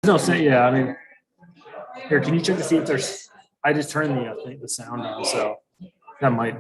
no say, yeah, I mean, here, can you check to see if there's, I just turned the, I think the sound on, so that might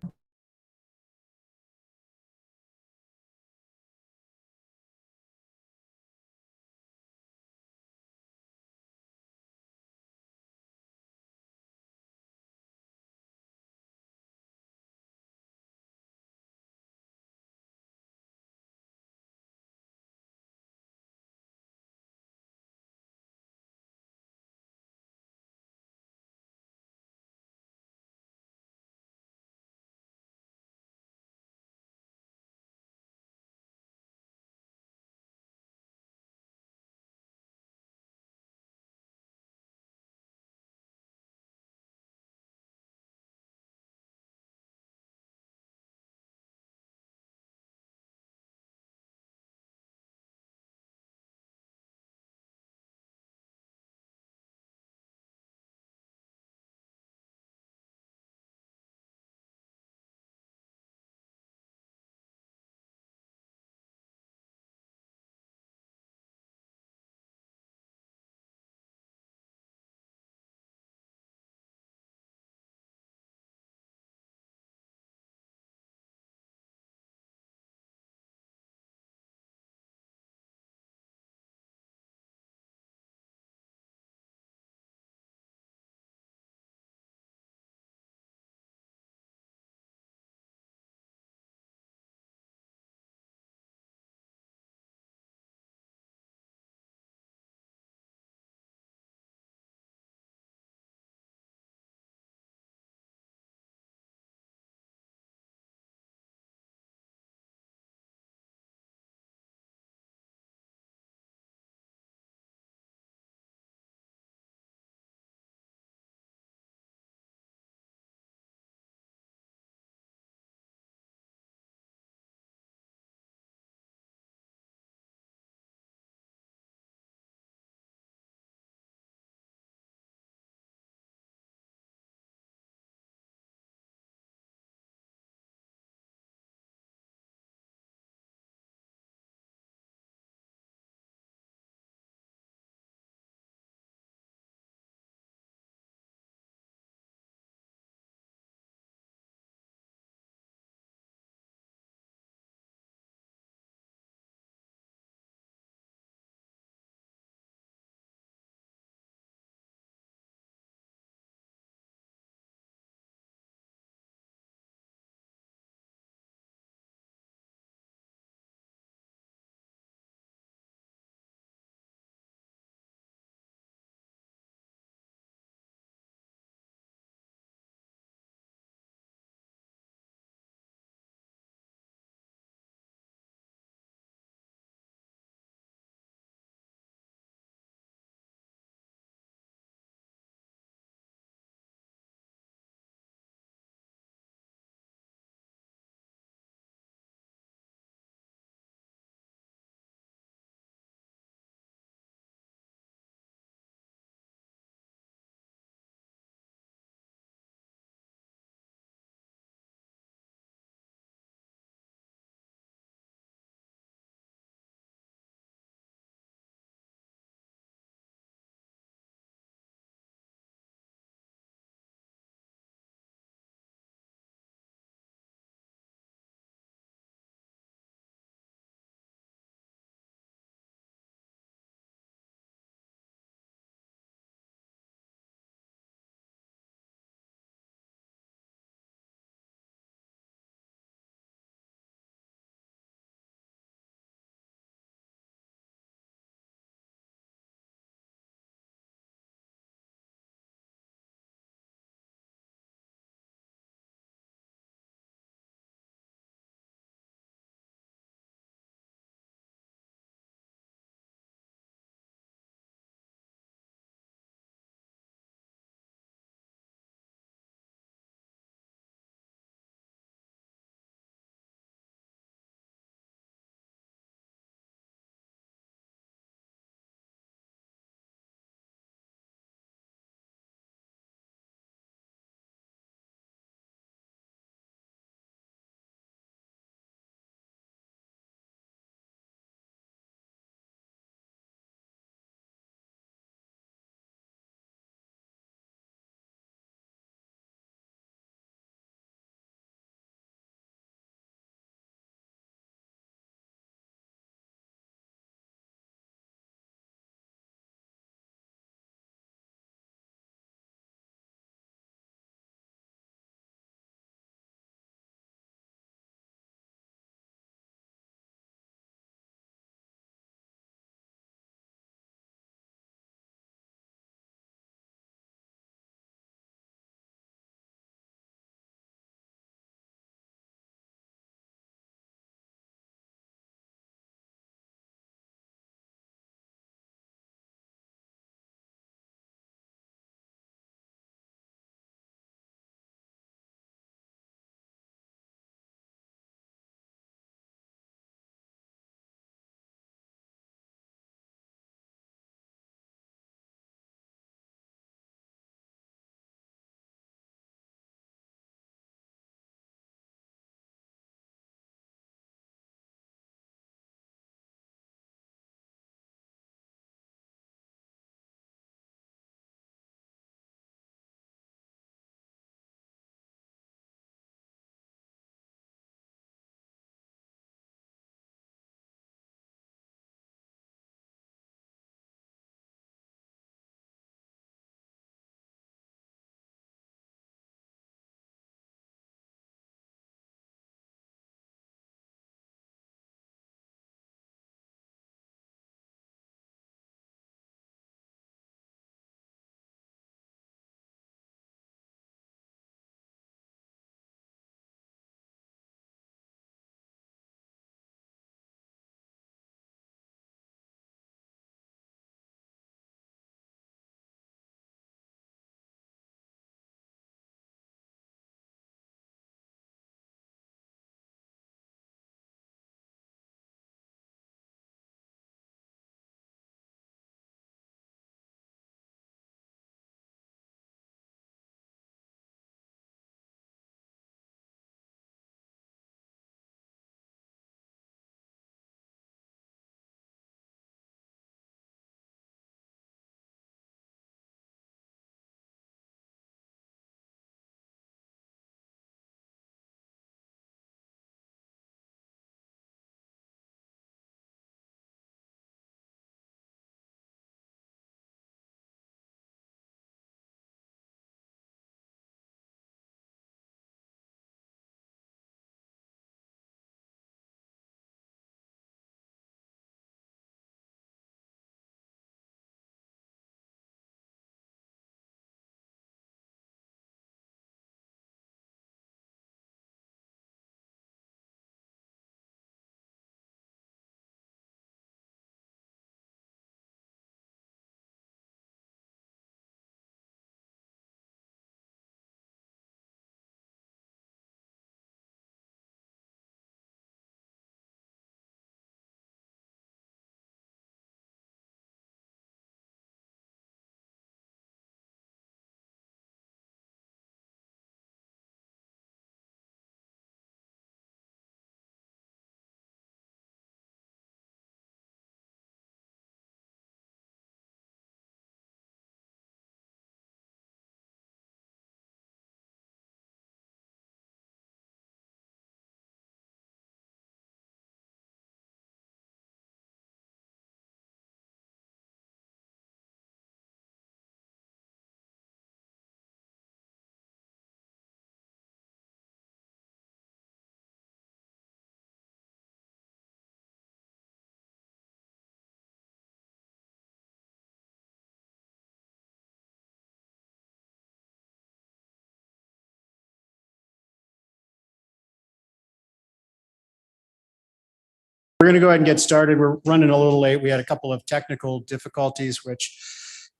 We're going to go ahead and get started. We're running a little late. We had a couple of technical difficulties, which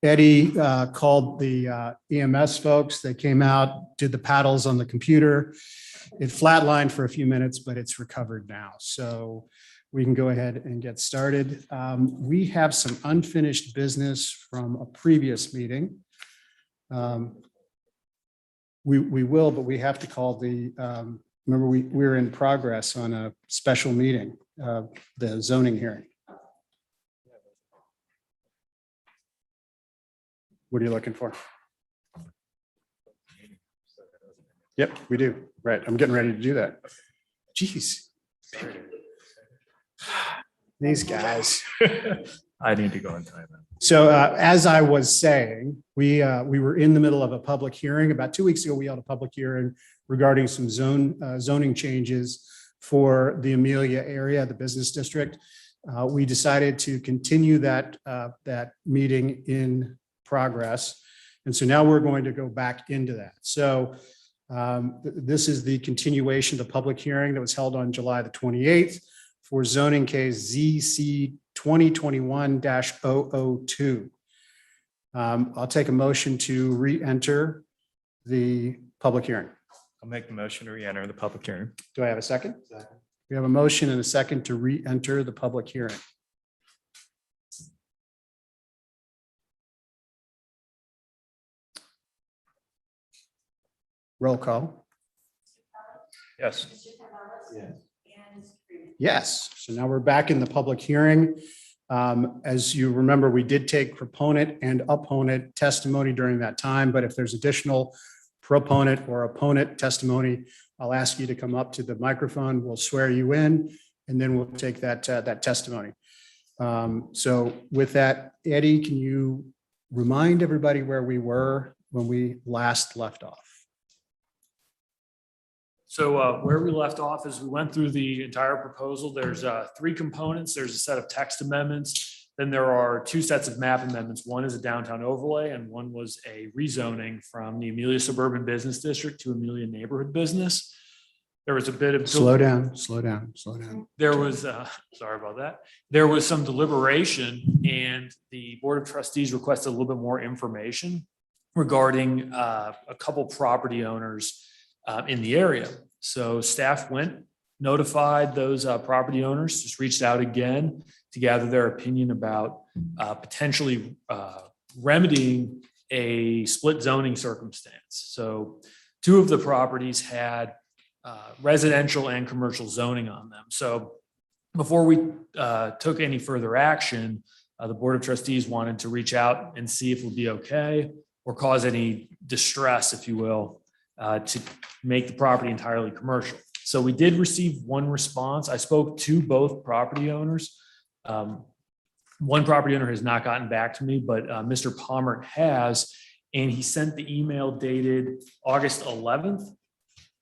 Eddie called the EMS folks. They came out, did the paddles on the computer. It flatlined for a few minutes, but it's recovered now. So we can go ahead and get started. We have some unfinished business from a previous meeting. We will, but we have to call the, remember we were in progress on a special meeting, the zoning hearing. What are you looking for? Yep, we do. Right. I'm getting ready to do that. Jeez. These guys. I need to go in time. So as I was saying, we were in the middle of a public hearing. About 2 weeks ago, we held a public hearing regarding some zoning changes for the Amelia area, the business district. We decided to continue that meeting in progress. And so now we're going to go back into that. So this is the continuation of the public hearing that was held on July the 28th for zoning case ZC 2021-002. I'll take a motion to re-enter the public hearing. I'll make the motion to re-enter the public hearing. Do I have a second? Second. We have a motion and a second to re-enter the public hearing. Roll call. Yes. Yes. So now we're back in the public hearing. As you remember, we did take proponent and opponent testimony during that time, but if there's additional proponent or opponent testimony, I'll ask you to come up to the microphone. We'll swear you in, and then we'll take that testimony. So with that, Eddie, can you remind everybody where we were when we last left off? So where we left off is we went through the entire proposal. There's 3 components. There's a set of text amendments. Then there are 2 sets of map amendments. One is a downtown overlay and one was a rezoning from the Amelia Suburban Business District to Amelia Neighborhood Business. There was a bit of— Slow down. There was, sorry about that. There was some deliberation and the Board of Trustees requested a little bit more information regarding a couple property owners in the area. So staff went, notified those property owners, just reached out again to gather their opinion about potentially remedying a split zoning circumstance. So 2 of the properties had residential and commercial zoning on them. So before we took any further action, the Board of Trustees wanted to reach out and see if it would be okay or cause any distress, if you will, to make the property entirely commercial. So we did receive 1 response. I spoke to both property owners. One property owner has not gotten back to me, but Mr. Palmer has, and he sent the email dated August 11th,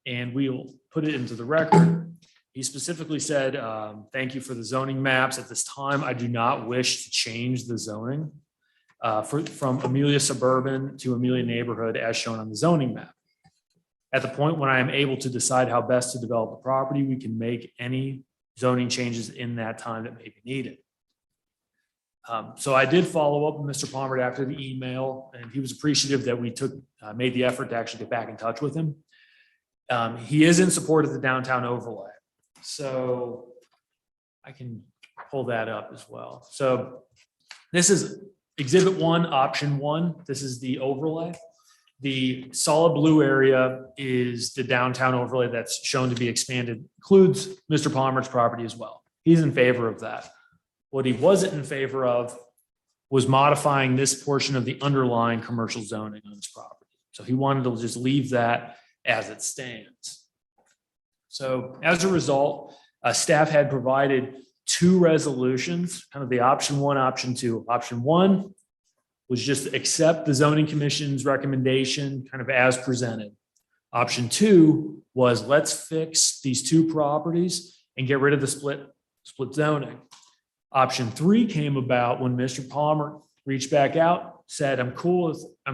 and we'll put it into the record. He specifically said, thank you for the zoning maps. At this time, I do not wish to change the zoning from Amelia Suburban to Amelia Neighborhood as shown on the zoning map. At the point when I am able to decide how best to develop the property, we can make any zoning changes in that time that may be needed. So I did follow up with Mr. Palmer after the email, and he was appreciative that we made the effort to actually get back in touch with him. He is in support of the downtown overlay. So I can pull that up as well. So this is Exhibit 1, Option 1. This is the overlay. The solid blue area is the downtown overlay that's shown to be expanded, includes Mr. Palmer's property as well. He's in favor of that. What he wasn't in favor of was modifying this portion of the underlying commercial zoning on his property. So he wanted to just leave that as it stands. So as a result, staff had provided 2 resolutions, kind of the option 1, option 2. Option 1 was just accept the zoning commission's recommendation kind of as presented. Option 2 was let's fix these 2 properties and get rid of the split zoning. Option 3 came about when Mr. Palmer reached back out, said, I'm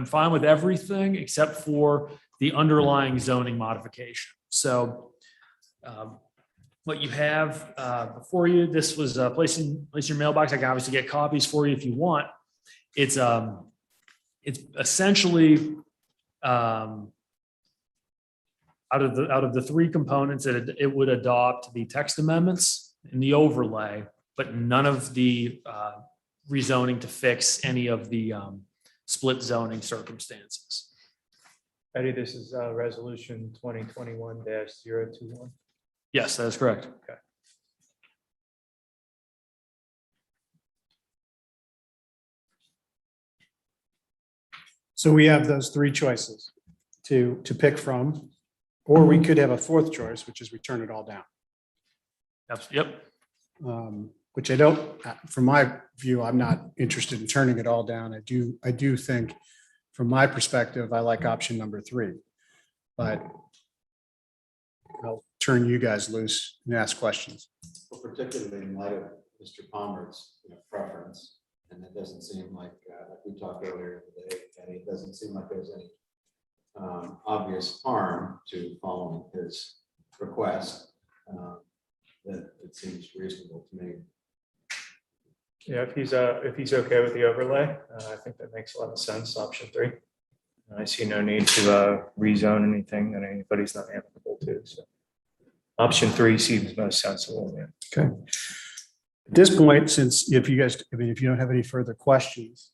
fine with everything except for the underlying zoning modification. So what you have before you, this was placed in your mailbox. I can obviously get copies for you if you want. It's essentially out of the three components that it would adopt the text amendments and the overlay, but none of the rezoning to fix any of the split zoning circumstances. Eddie, this is resolution 2021-021. Yes, that is correct. Okay. So we have those three choices to pick from, or we could have a fourth choice, which is we turn it all down. Yep. Which I don't, from my view, I'm not interested in turning it all down. I do think, from my perspective, I like option number 3. But I'll turn you guys loose and ask questions. Well, particularly in light of Mr. Palmer's preference, and it doesn't seem like we talked earlier today, and it doesn't seem like there's any obvious harm to following his request. That it seems reasonable to me. Yeah, if he's okay with the overlay, I think that makes a lot of sense. Option 3. I see no need to rezone anything that anybody's not applicable to. So option 3 seems most sensible. Yeah. Okay. At this point, since if you don't have any further questions,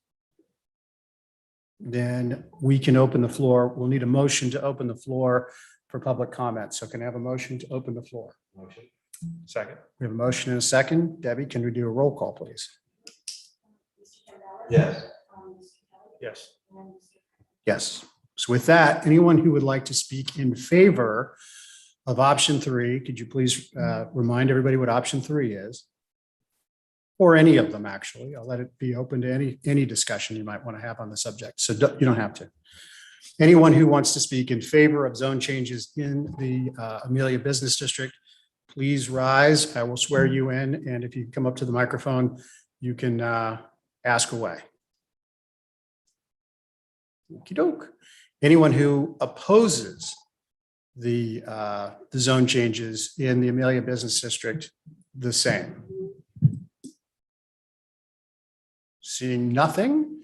then we can open the floor. We'll need a motion to open the floor for public comment. So can I have a motion to open the floor? Motion. Second. We have a motion and a second. Debbie, can we do a roll call, please? Yes. Yes. Yes. So with that, anyone who would like to speak in favor of option 3, could you please remind everybody what option 3 is? Or any of them, actually. I'll let it be open to any discussion you might want to have on the subject. So you don't have to. Anyone who wants to speak in favor of zone changes in the Amelia Business District, please rise. I will swear you in. And if you come up to the microphone, you can ask away. Okey-doke. Anyone who opposes the zone changes in the Amelia Business District, the same. Seeing nothing,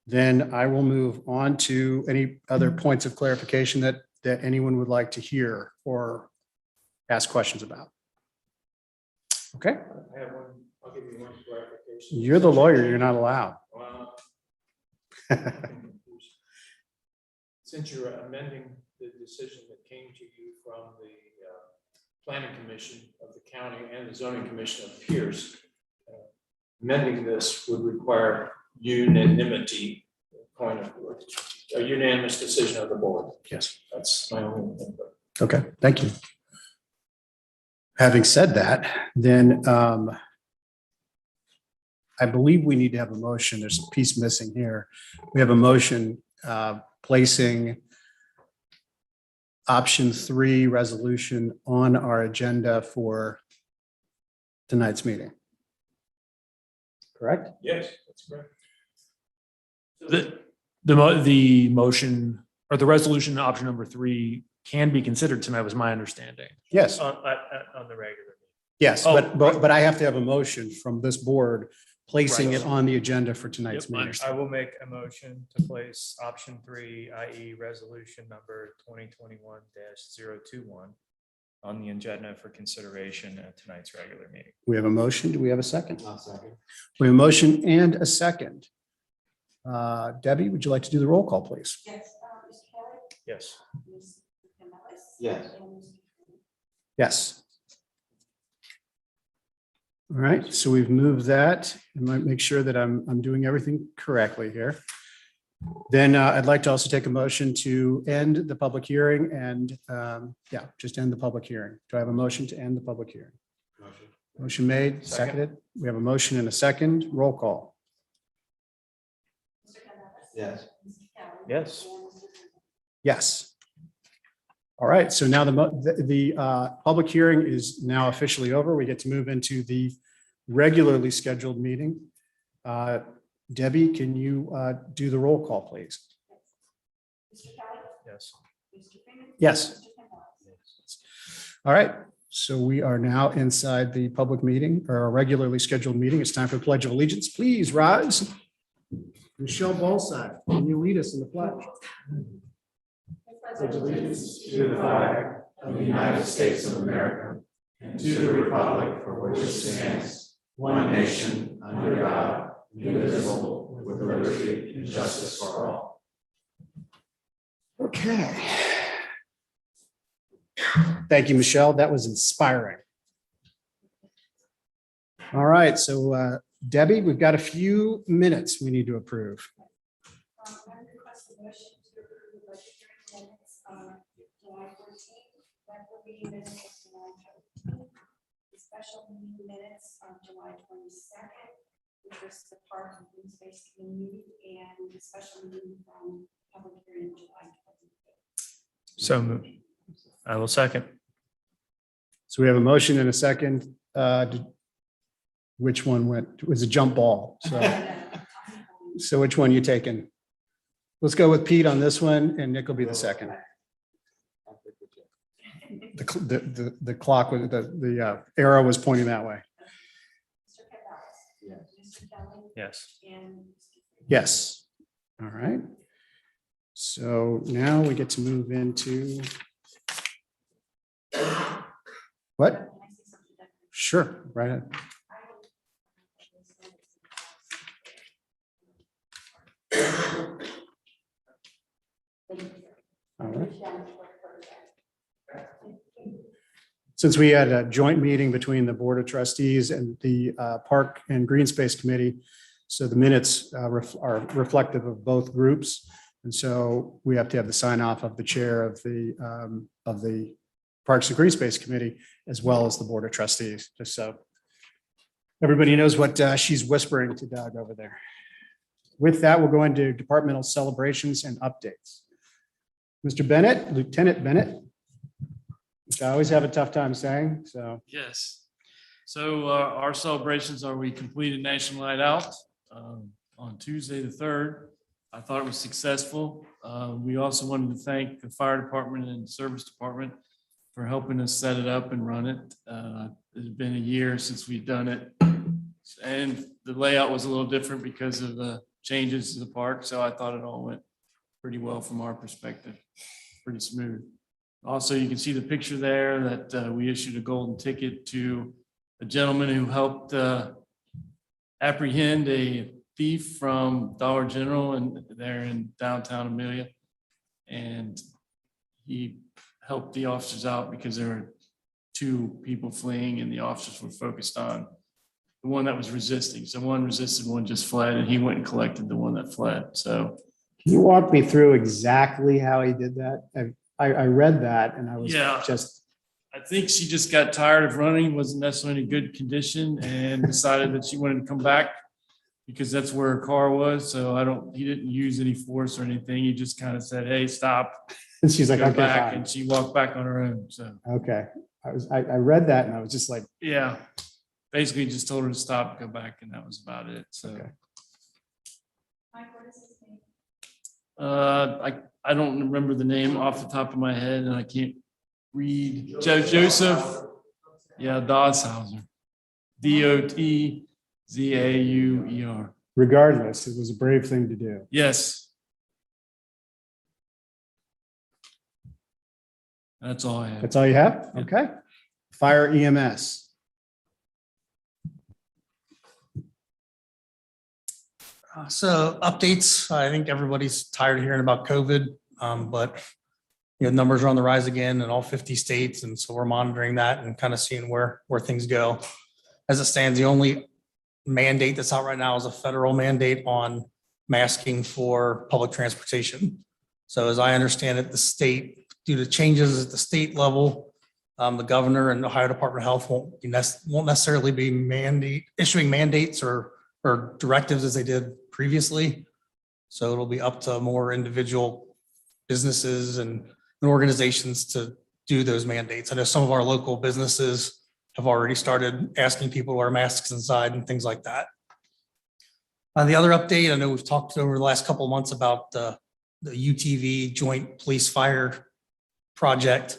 then I will move on to any other points of clarification that anyone would like to hear or ask questions about. Okay, I have one, I'll give you one clarification. you're the lawyer, you're not allowed. Since you're amending the decision that came to you from the planning commission of the county and the zoning commission of Pierce, amending this would require unanimity, point of a unanimous decision of the board. Yes. That's my only thing. Okay, thank you. Having said that, then I believe we need to have a motion. There's a piece missing here. We have a motion placing option 3 resolution on our agenda for tonight's meeting. Correct? Yes, that's correct. The motion or the resolution option number 3 can be considered tonight, was my understanding. Yes, On the regular. yes, Oh, but I have to have a motion from this board placing Right. it on the agenda for tonight's Yep, I meeting. understand. I will make a motion to place option 3, i.e. resolution number 2021-021 on the agenda for consideration at tonight's regular meeting. We have a motion. Do we have a second? I'll second. We have a motion and a second. Debbie, would you like to do the roll call, please? Yes, Mr. Kelly, Yes. Ms. Canales. Yes. And Mr. Freeman. Yes. All right, so we've moved that. I might make sure that I'm doing everything correctly here. Then I'd like to also take a motion to end the public hearing and just end the public hearing. Do I have a motion to end the public hearing? Motion. Motion made, Second. seconded. We have a motion and a second. Roll call. Mr. Canales. Yes. Mr. Kelly. Yes. And Mr. Freeman. Yes. All right, so now the public hearing is now officially over. We get to move into the regularly scheduled meeting. Debbie, can you do the roll call, please? Mr. Kelly. Yes. Mr. Freeman. Yes. Mr. Canales. All right, So we are now inside the public meeting or our regularly scheduled meeting. It's time for the Pledge of Allegiance. Please rise. Michelle Balsack, can you lead us in the pledge? Pledge allegiance to the flag of the United States of America and to the republic for which it stands, one nation, under God, indivisible, with liberty and justice for all. Okay. Thank you, Michelle. That was inspiring. All right, so Debbie, we've got a few minutes we need to approve. I request a motion to approve the budget hearing minutes on July 14th, regular meeting minutes of July 17th, the special meeting minutes on July 22nd, which was the Park and Green Space Committee, and the special meeting from public hearing July 25th. So moved. I will second. So we have a motion and a second. Which one went? It was a jump ball. So which one you taking? Let's go with Pete on this one and Nick will be the second. The clock, the arrow was pointing that way. Mr. Campbell. Yes. Mr. Kelly. Yes. And Mr. Yes. All right. So now we get to move into. What? Can I say something that- Sure, right ahead. All right. Since we had a joint meeting between the Board of Trustees and the Park and Green Space Committee, so the minutes are reflective of both groups. And so we have to have the sign off of the chair of the Parks and Green Space Committee, as well as the Board of Trustees, just so everybody knows what she's whispering to Doug over there. With that, we'll go into departmental celebrations and updates. Mr. Bennett, Lieutenant Bennett, which I always have a tough time saying, so. Yes. So our celebrations are, we completed National Night Out on Tuesday, the 3rd. I thought it was successful. We also wanted to thank the fire department and service department for helping us set it up and run it. It's been a year since we've done it. And the layout was a little different because of the changes to the park. So I thought it all went pretty well from our perspective, pretty smooth. Also, you can see the picture there that we issued a golden ticket to a gentleman who helped apprehend a thief from Dollar General and there in downtown Amelia. And he helped the officers out because there were 2 people fleeing and the officers were focused on the one that was resisting. So one resisted, one just fled, and he went and collected the one that fled. So Can you walk me through exactly how he did that? I read that and I was Yeah. just, I think she just got tired of running, wasn't necessarily in good condition, and decided that she wanted to come back because that's where her car was. So he didn't use any force or anything. He just kind of said, "Hey, stop." and she's like, Go okay, back, fine. and she walked back on her own. So Okay. I read that and I was just like, yeah, basically just told her to stop and go back, and that was about it. So Okay. Mike, what is his name? I don't remember the name off the top of my head, and I can't read. Joseph, yeah, Dodshauser, Dotzauer. regardless, it was a brave thing to do. Yes. That's all I have. That's all you have? Yeah. Okay. Fire EMS. So updates, I think everybody's tired of hearing about COVID, but numbers are on the rise again in all 50 states. And so we're monitoring that and kind of seeing where things go. As it stands, the only mandate that's out right now is a federal mandate on masking for public transportation. So as I understand it, the state, due to changes at the state level, the governor and the Ohio Department of Health won't necessarily be issuing mandates or directives as they did previously. So it'll be up to more individual businesses and organizations to do those mandates. I know some of our local businesses have already started asking people to wear masks inside and things like that. The other update, I know we've talked over the last couple of months about the UTV Joint Police Fire Project.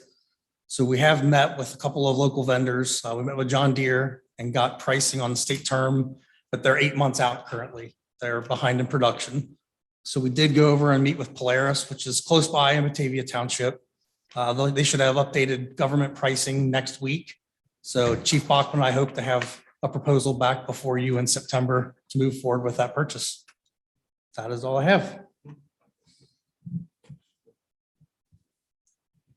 So we have met with a couple of local vendors. We met with John Deere and got pricing on the state term, but they're 8 months out currently. They're behind in production. So we did go over and meet with Polaris, which is close by in Batavia Township. They should have updated government pricing next week. So Chief Bachman, I hope to have a proposal back before you in September to move forward with that purchase. That is all I have.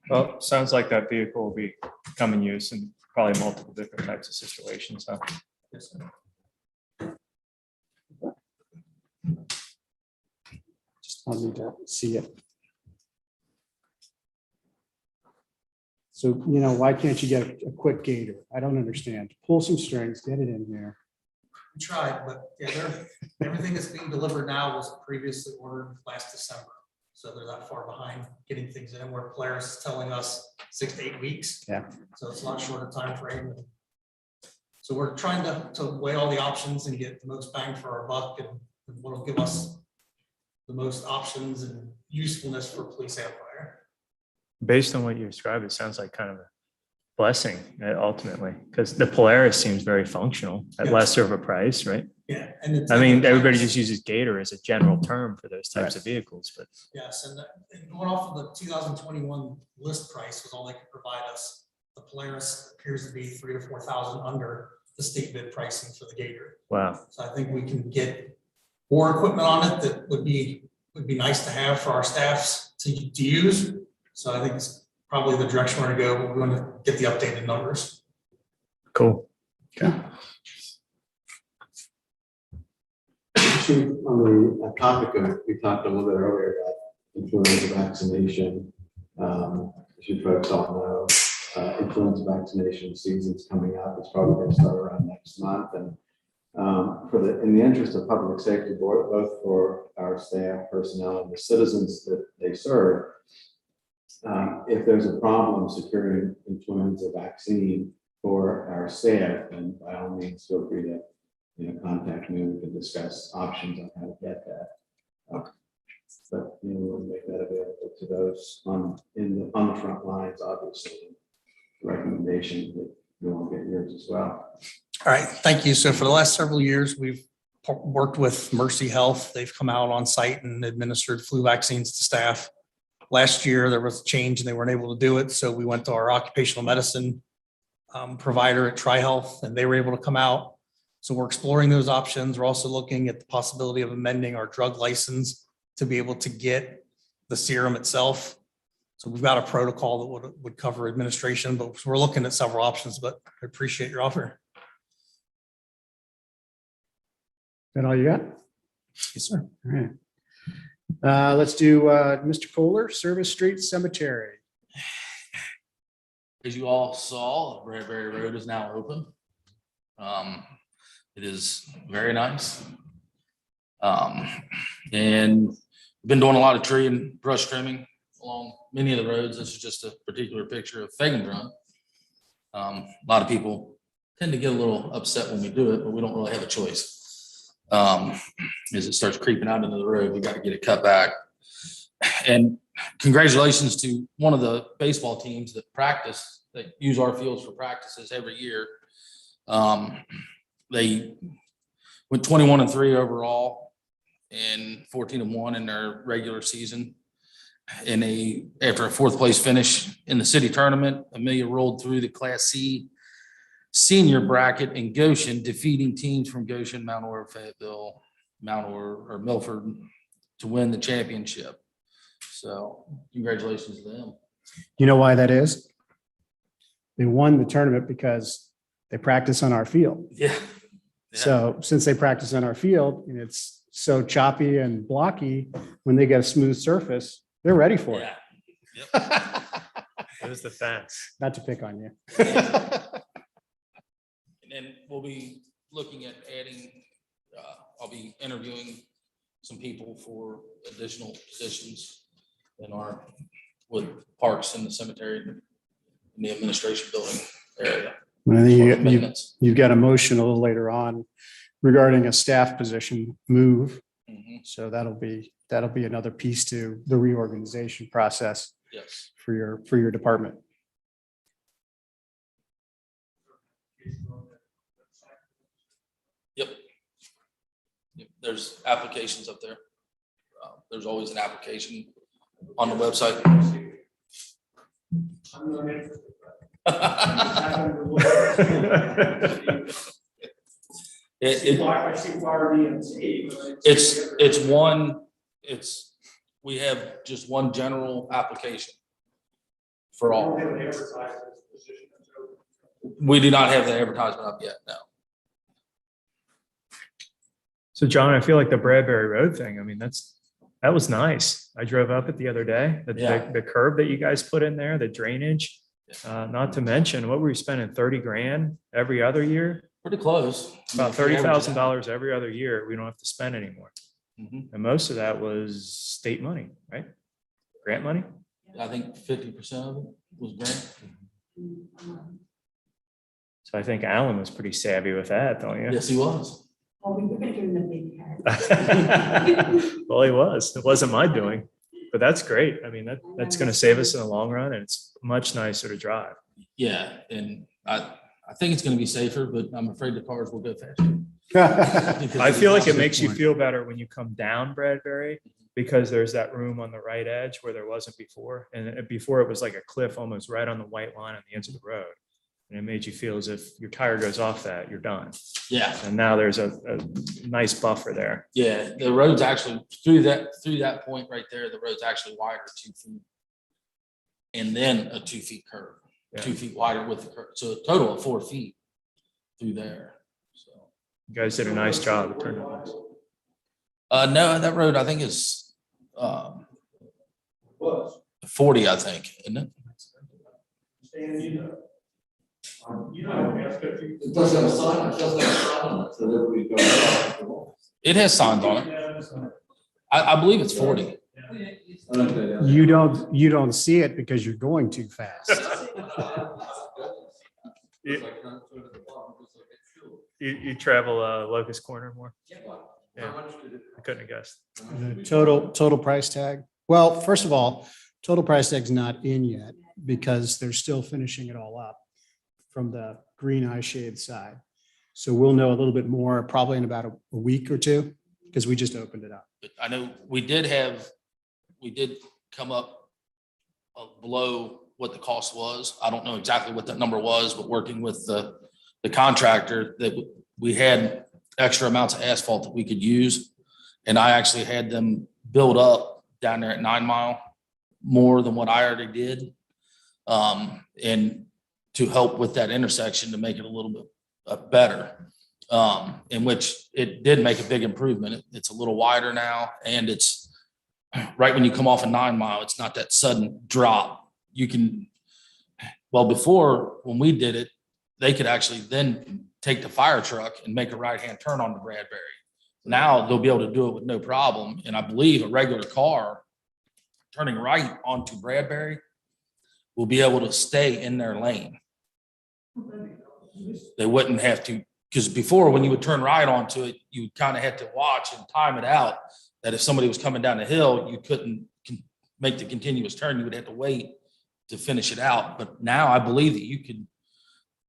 Well, sounds like that vehicle will be come in use in probably multiple different types of situations, huh? Just wanted to see it. So, why can't you get a quick gator? I don't understand. Pull some strings, get it in here. We tried, but yeah, everything that's being delivered now was previously ordered last December. So they're that far behind getting things in, where Polaris is telling us 6 to 8 weeks. Yeah. So it's a lot shorter time frame. So we're trying to weigh all the options and get the most bang for our buck and what'll give us the most options and usefulness for police and fire. Based on what you described, it sounds like kind of a blessing ultimately, because the Polaris seems very functional at Yes. lesser of a price, right? Yeah. And I mean, everybody just uses Gator as a general term for those types Right. of vehicles, but Yes, and going off of the 2021 list price was all they could provide us. The Polaris appears to be 3,000 to 4,000 under the state bid pricing for the Gator. wow. So I think we can get more equipment on it that would be nice to have for our staffs to use. So I think it's probably the direction we're gonna go. We're going to get the updated numbers. Cool. Chief, on the topic of, we talked a little bit earlier about influenza vaccination. As you folks all know, influenza vaccination season's coming up. It's probably going to start around next month. And in the interest of public safety, both for our staff, personnel, and the citizens that they serve, if there's a problem securing influenza vaccine for our staff, then by all means, feel free to contact me. We can discuss options on how to get that. But we'll make that available to those on the front lines. Obviously, recommendation that you will get yours as well. All right, thank you. So for the last several years, we've worked with Mercy Health. They've come out on site and administered flu vaccines to staff. Last year, there was a change and they weren't able to do it. So we went to our occupational medicine provider at TriHealth, and they were able to come out. So we're exploring those options. We're also looking at the possibility of amending our drug license to be able to get the serum itself. So we've got a protocol that would cover administration, but we're looking at several options, but I appreciate your offer. That all you got? Yes, sir. All right. Let's do Mr. Kohler, Service Street Cemetery. As you all saw, Bradbury Road is now open. It is very nice. And we've been doing a lot of tree and brush trimming along many of the roads. This is just a particular picture of Fagenbrunn. A lot of people tend to get a little upset when we do it, but we don't really have a choice. As it starts creeping out into the road, we got to get it cut back. And congratulations to one of the baseball teams that use our fields for practices every year. They went 21-3 overall and 14-1 in their regular season. And after a fourth place finish in the city tournament, Amelia rolled through the Class C senior bracket in Goshen, defeating teams from Goshen, Mount Orr, Fayetteville, Mount Orr, or Milford to win the championship. So congratulations to them. You know why that is? They won the tournament because they practice on our field. Yeah. So since they practice on our field and it's so choppy and blocky, when they get a smooth surface, they're ready for it. Yeah. It was the fence. Not to pick on you. And then we'll be looking at adding, I'll be interviewing some people for additional positions with parks in the cemetery, in the administration building area. I think Maintenance. you've got a motion a little later on regarding a staff position move. Mhm. So that'll be another piece to the reorganization process Yes. for your department. there's applications up there. There's always an application on the website. We have just one general application for all. We do not have the advertisement up yet, no. So John, I feel like the Bradbury Road thing, I mean, that was nice. I drove up it the other day, Yeah. the curb that you guys put in there, the drainage. Not to mention, what were you spending, 30 grand every other year? Pretty close. About $30,000 every other year, we don't have to spend anymore. Mhm. And most of that was state money, right? Grant money? I think 50% of it was grant. So I think Alan was pretty savvy with that, don't you? Yes, he was. Oh, we were gonna give him the big hat. Well, he was. It wasn't my doing, but that's great. I mean, that's going to save us in the long run, and it's much nicer to drive. Yeah, and I think it's gonna be safer, but I'm afraid the cars will go faster. I feel like it makes you feel better when you come down Bradbury because there's that room on the right edge where there wasn't before. And before it was like a cliff almost right on the white line on the edge of the road. And it made you feel as if your tire goes off that, you're done. Yeah, And now there's a nice buffer there. yeah, the road's actually through that point right there, the road's actually wider 2 feet. And then a 2 feet curve, Yeah. 2 feet wider with the curve, so a total of 4 feet through there, so. You guys did a nice job of turning this. No, that road I think is 40, I think, isn't it? It doesn't have a sign, it doesn't have a sign on it, so that we go. It has signs on it. I believe it's 40. You don't see it because you're going too fast. You travel Locust Corner more? Yeah, I couldn't have guessed. The total price tag. Well, first of all, total price tag's not in yet because they're still finishing it all up from the green eye shade side. So we'll know a little bit more probably in about a week or two because we just opened it up. But I know we did come up below what the cost was. I don't know exactly what that number was, but working with the contractor, that we had extra amounts of asphalt that we could use. And I actually had them build up down there at 9 Mile more than what I already did. And to help with that intersection to make it a little bit better. In which it did make a big improvement. It's a little wider now, and it's right when you come off a 9 Mile, it's not that sudden drop. Before when we did it, they could actually then take the fire truck and make a right-hand turn onto Bradbury. Now they'll be able to do it with no problem. And I believe a regular car turning right onto Bradbury will be able to stay in their lane. They wouldn't have to, because before when you would turn right onto it, you kind of had to watch and time it out, that if somebody was coming down the hill, you couldn't make the continuous turn. You would have to wait to finish it out. But now I believe that you could,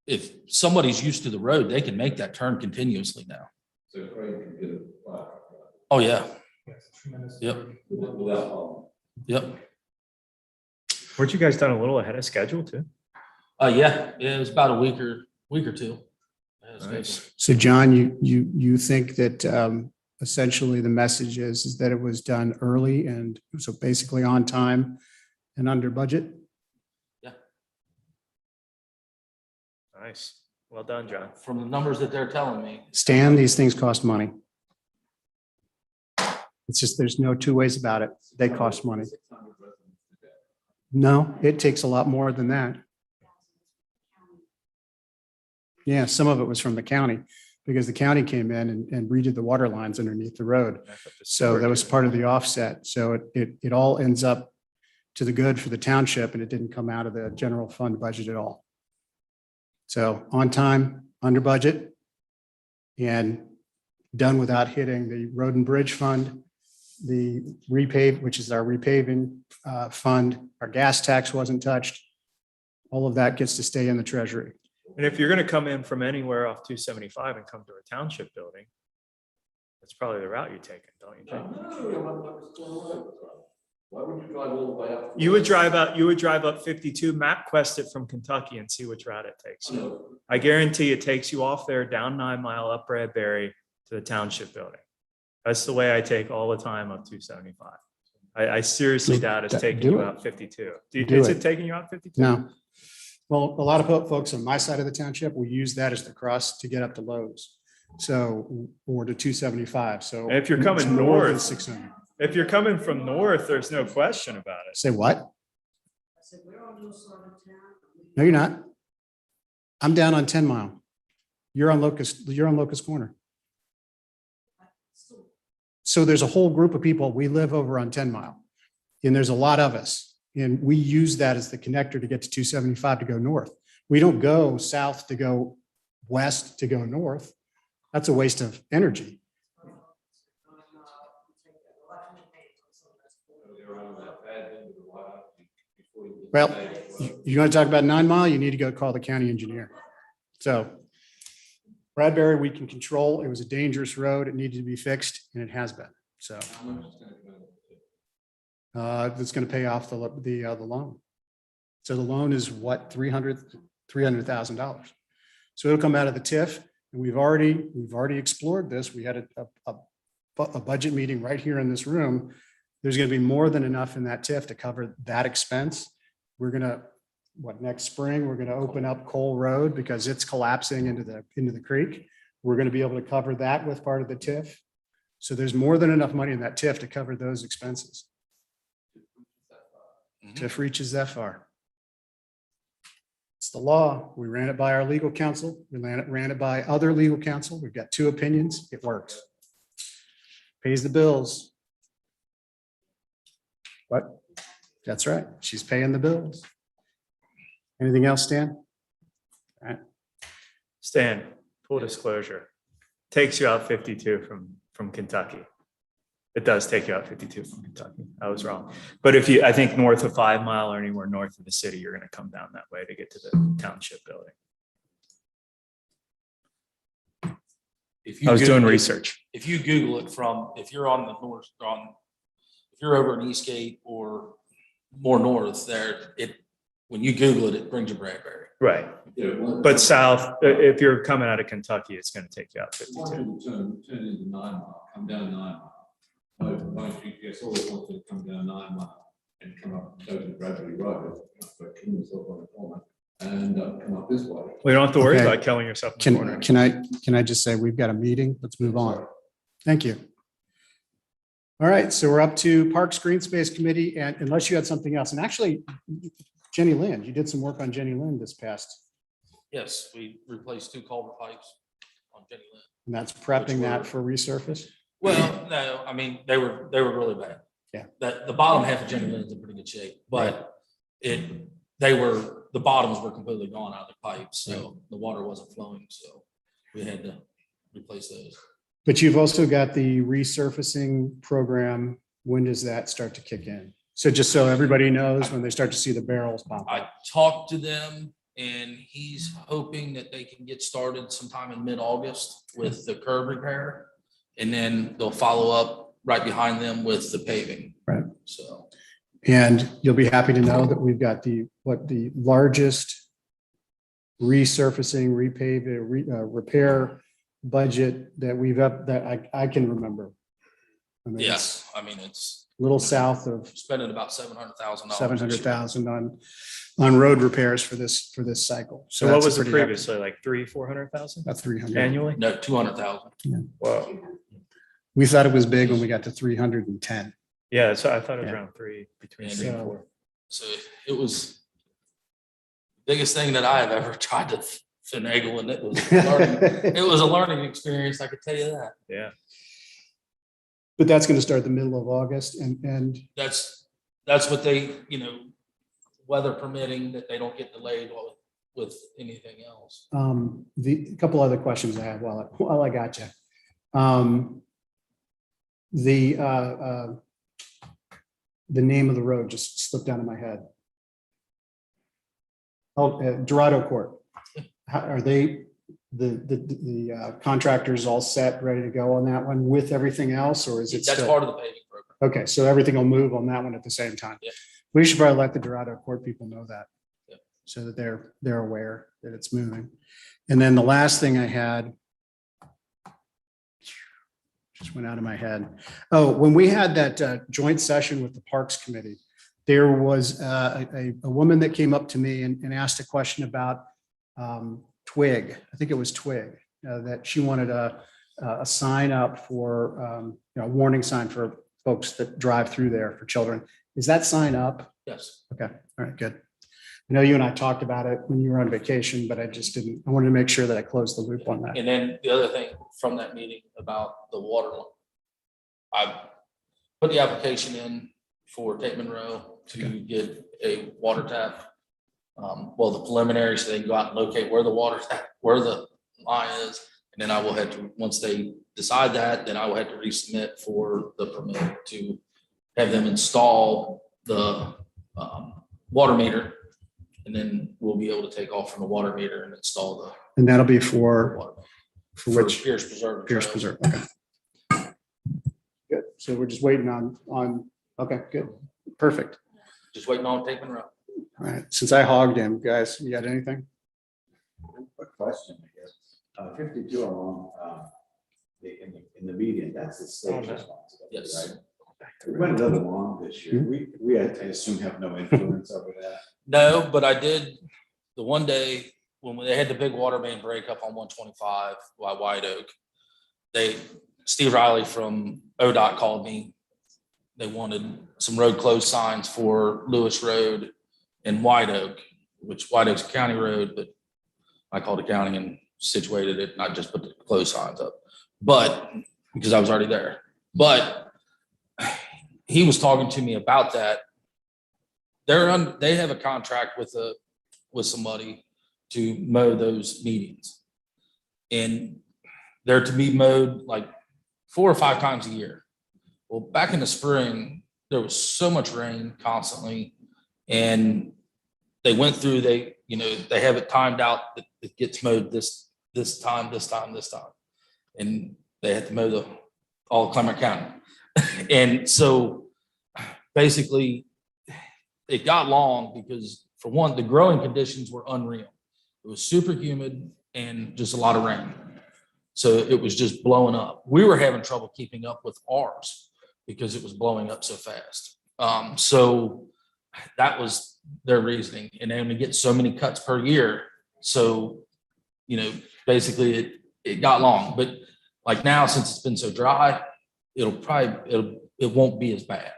if somebody's used to the road, they can make that turn continuously now. So Craig can get it. Oh, yeah. Yep. Yep. Weren't you guys done a little ahead of schedule too? Yeah, it was about a week or two. Nice. So John, you think that essentially the message is that it was done early and so basically on time and under budget? Nice. Well done, John. From the numbers that they're telling me. Stan, these things cost money. It's just, there's no two ways about it. They cost money. No, it takes a lot more than that. Yeah, some of it was from the county because the county came in and redid the water lines underneath the road. So that was part of the offset. So it all ends up to the good for the township and it didn't come out of the general fund budget at all. So on time, under budget, and done without hitting the road and bridge fund, the repave, which is our repaving fund, our gas tax wasn't touched. All of that gets to stay in the treasury. And if you're going to come in from anywhere off 275 and come to a township building, That's probably the route you're taking, don't you think? Why would you drive all the way up? You would drive up 52, MapQuest it from Kentucky and see which route it takes you. I guarantee it takes you off there, down 9 Mile, up Bradbury to the township building. That's the way I take all the time up 275. I seriously doubt it's taking Do you it. out 52. Do Is it. it taking you out 52? No. Well, a lot of folks on my side of the township, we use that as the cross to get up to Lowe's. So, or to 275. So. And if you're coming it's more than north- 600. If you're coming from north, there's no question about it. Say what? No, you're not. I'm down on 10 Mile. You're on Locust Corner. So there's a whole group of people. We live over on 10 Mile. And there's a lot of us. And we use that as the connector to get to 275 to go north. We don't go south to go west to go north. That's a waste of energy. Well, you want to talk about 9 Mile, you need to go call the county engineer. So Bradbury, we can control. It was a dangerous road. It needed to be fixed and it has been. So that's going to pay off the loan. So the loan is what, $300,000. So it'll come out of the TIF. And we've already explored this. We had a budget meeting right here in this room. There's going to be more than enough in that TIF to cover that expense. We're going to, next spring, we're going to open up Cole Road because it's collapsing into the creek. We're going to be able to cover that with part of the TIF. So there's more than enough money in that TIF to cover those expenses. TIF reaches that far. It's the law. We ran it by our legal counsel. We ran it by other legal counsel. We've got 2 opinions. It works. Pays the bills. What? That's right. She's paying the bills. Anything else, Stan? All right. Stan, full disclosure, takes you out 52 from Kentucky. It does take you out 52 from Kentucky. I was wrong. But I think north of 5 Mile or anywhere north of the city, you're going to come down that way to get to the township building. I was doing research. If you Google it if you're on the north, if you're over in Eastgate or more north there, when you Google it, it brings you Bradbury. Right. But south, if you're coming out of Kentucky, it's going to take you out 52. Turn into 9 Mile, come down 9 Mile. My GPS always wants to come down 9 Mile and come up, go to Bradbury Road, kill yourself on the corner and come up this way. We don't have to worry Okay. about killing yourself in the corner. Can I just say, we've got a meeting. Let's move on. Thank you. All right, so we're up to Parks Green Space Committee, and unless you had something else, and actually, Jenny Lind, you did some work on Jenny Lind this past, Yes, we replaced 2 culvert pipes on Jenny Lynn. and that's prepping that for resurface. Well, no, I mean, they were really bad. Yeah. The bottom half of Jenny Lynn's in pretty good shape, but the bottoms were completely gone out of the pipes, so the water wasn't flowing, so we had to replace those. But you've also got the resurfacing program. When does that start to kick in? So just so everybody knows, when they start to see the barrels pop up. I talked to them and he's hoping that they can get started sometime in mid-August with the curb repair. And then they'll follow up right behind them with the paving. Right. So. And you'll be happy to know that we've got the largest resurfacing, repair budget that I can remember. I mean, Yes, I mean, it's a little south of spending about $700,000. 700,000 on road repairs for this cycle. So what that's was a it pretty previously, like 300,000-400,000 About 300. annually? No, 200,000. Whoa. We thought it was big when we got to 310. Yeah, so I thought it was Yeah. around between And 3 and 4. So it was the biggest thing that I have ever tried to finagle, and it was a learning experience. I could tell you that. Yeah. But that's going to start the middle of August and That's what they, weather permitting, that they don't get delayed with anything else. the couple other questions I have while I got you. The name of the road just slipped out of my head. Oh, Dorado Court. Are they the contractor's all set, ready to go on that one with everything else, or is it That's still? part of the paving program. Okay, so everything will move on that one at the same time. Yeah. We should probably let the Dorado Court people know that. Yeah. So that they're aware that it's moving. And then the last thing I had just went out of my head. Oh, when we had that joint session with the Parks Committee, there was a woman that came up to me and asked a question about Twig. I think it was Twig, that she wanted a sign up for, a warning sign for folks that drive through there for children. Is that sign up? Yes. Okay, all right, good. I know you and I talked about it when you were on vacation, but I just didn't, I wanted to make sure that I closed the loop on that. And then the other thing from that meeting about the water, I put the application in for Tate Monroe to get a water tap. Well, the preliminary, so they can go out and locate where the water tap, where the line is. And then I will have to, once they decide that, then I will have to resubmit for the permit to have them install the water meter. And then we'll be able to take off from the water meter and install the And that'll be for water. which Pierce Preserve. Pierce Preserve. Okay. Good. So we're just waiting on, okay, good. Perfect. Just waiting on Tate Monroe. All right. Since I hogged him, guys, you got anything? Quick question, I guess. 52 along, in the median, that's the state's responsibility, Yes. right? We went a little long this year. We, I assume, have no influence over that. No, but I did the one day when they had the big water main break up on 125 by White Oak. Steve Riley from ODOT called me. They wanted some road closed signs for Lewis Road and White Oak, which White Oak's a county road, but I called the county and situated it, and I just put the closed signs up. But because I was already there. But he was talking to me about that. They have a contract with somebody to mow those medians. And they're to be mowed like 4 or 5 times a year. Well, back in the spring, there was so much rain constantly. And they went through, they have it timed out that it gets mowed this time. And they had to mow all of Clement County. And so basically it got long because, for one, the growing conditions were unreal. It was super humid and just a lot of rain. So it was just blowing up. We were having trouble keeping up with ours because it was blowing up so fast. So that was their reasoning. And then we get so many cuts per year. So, basically it got long. But like now, since it's been so dry, it won't be as bad.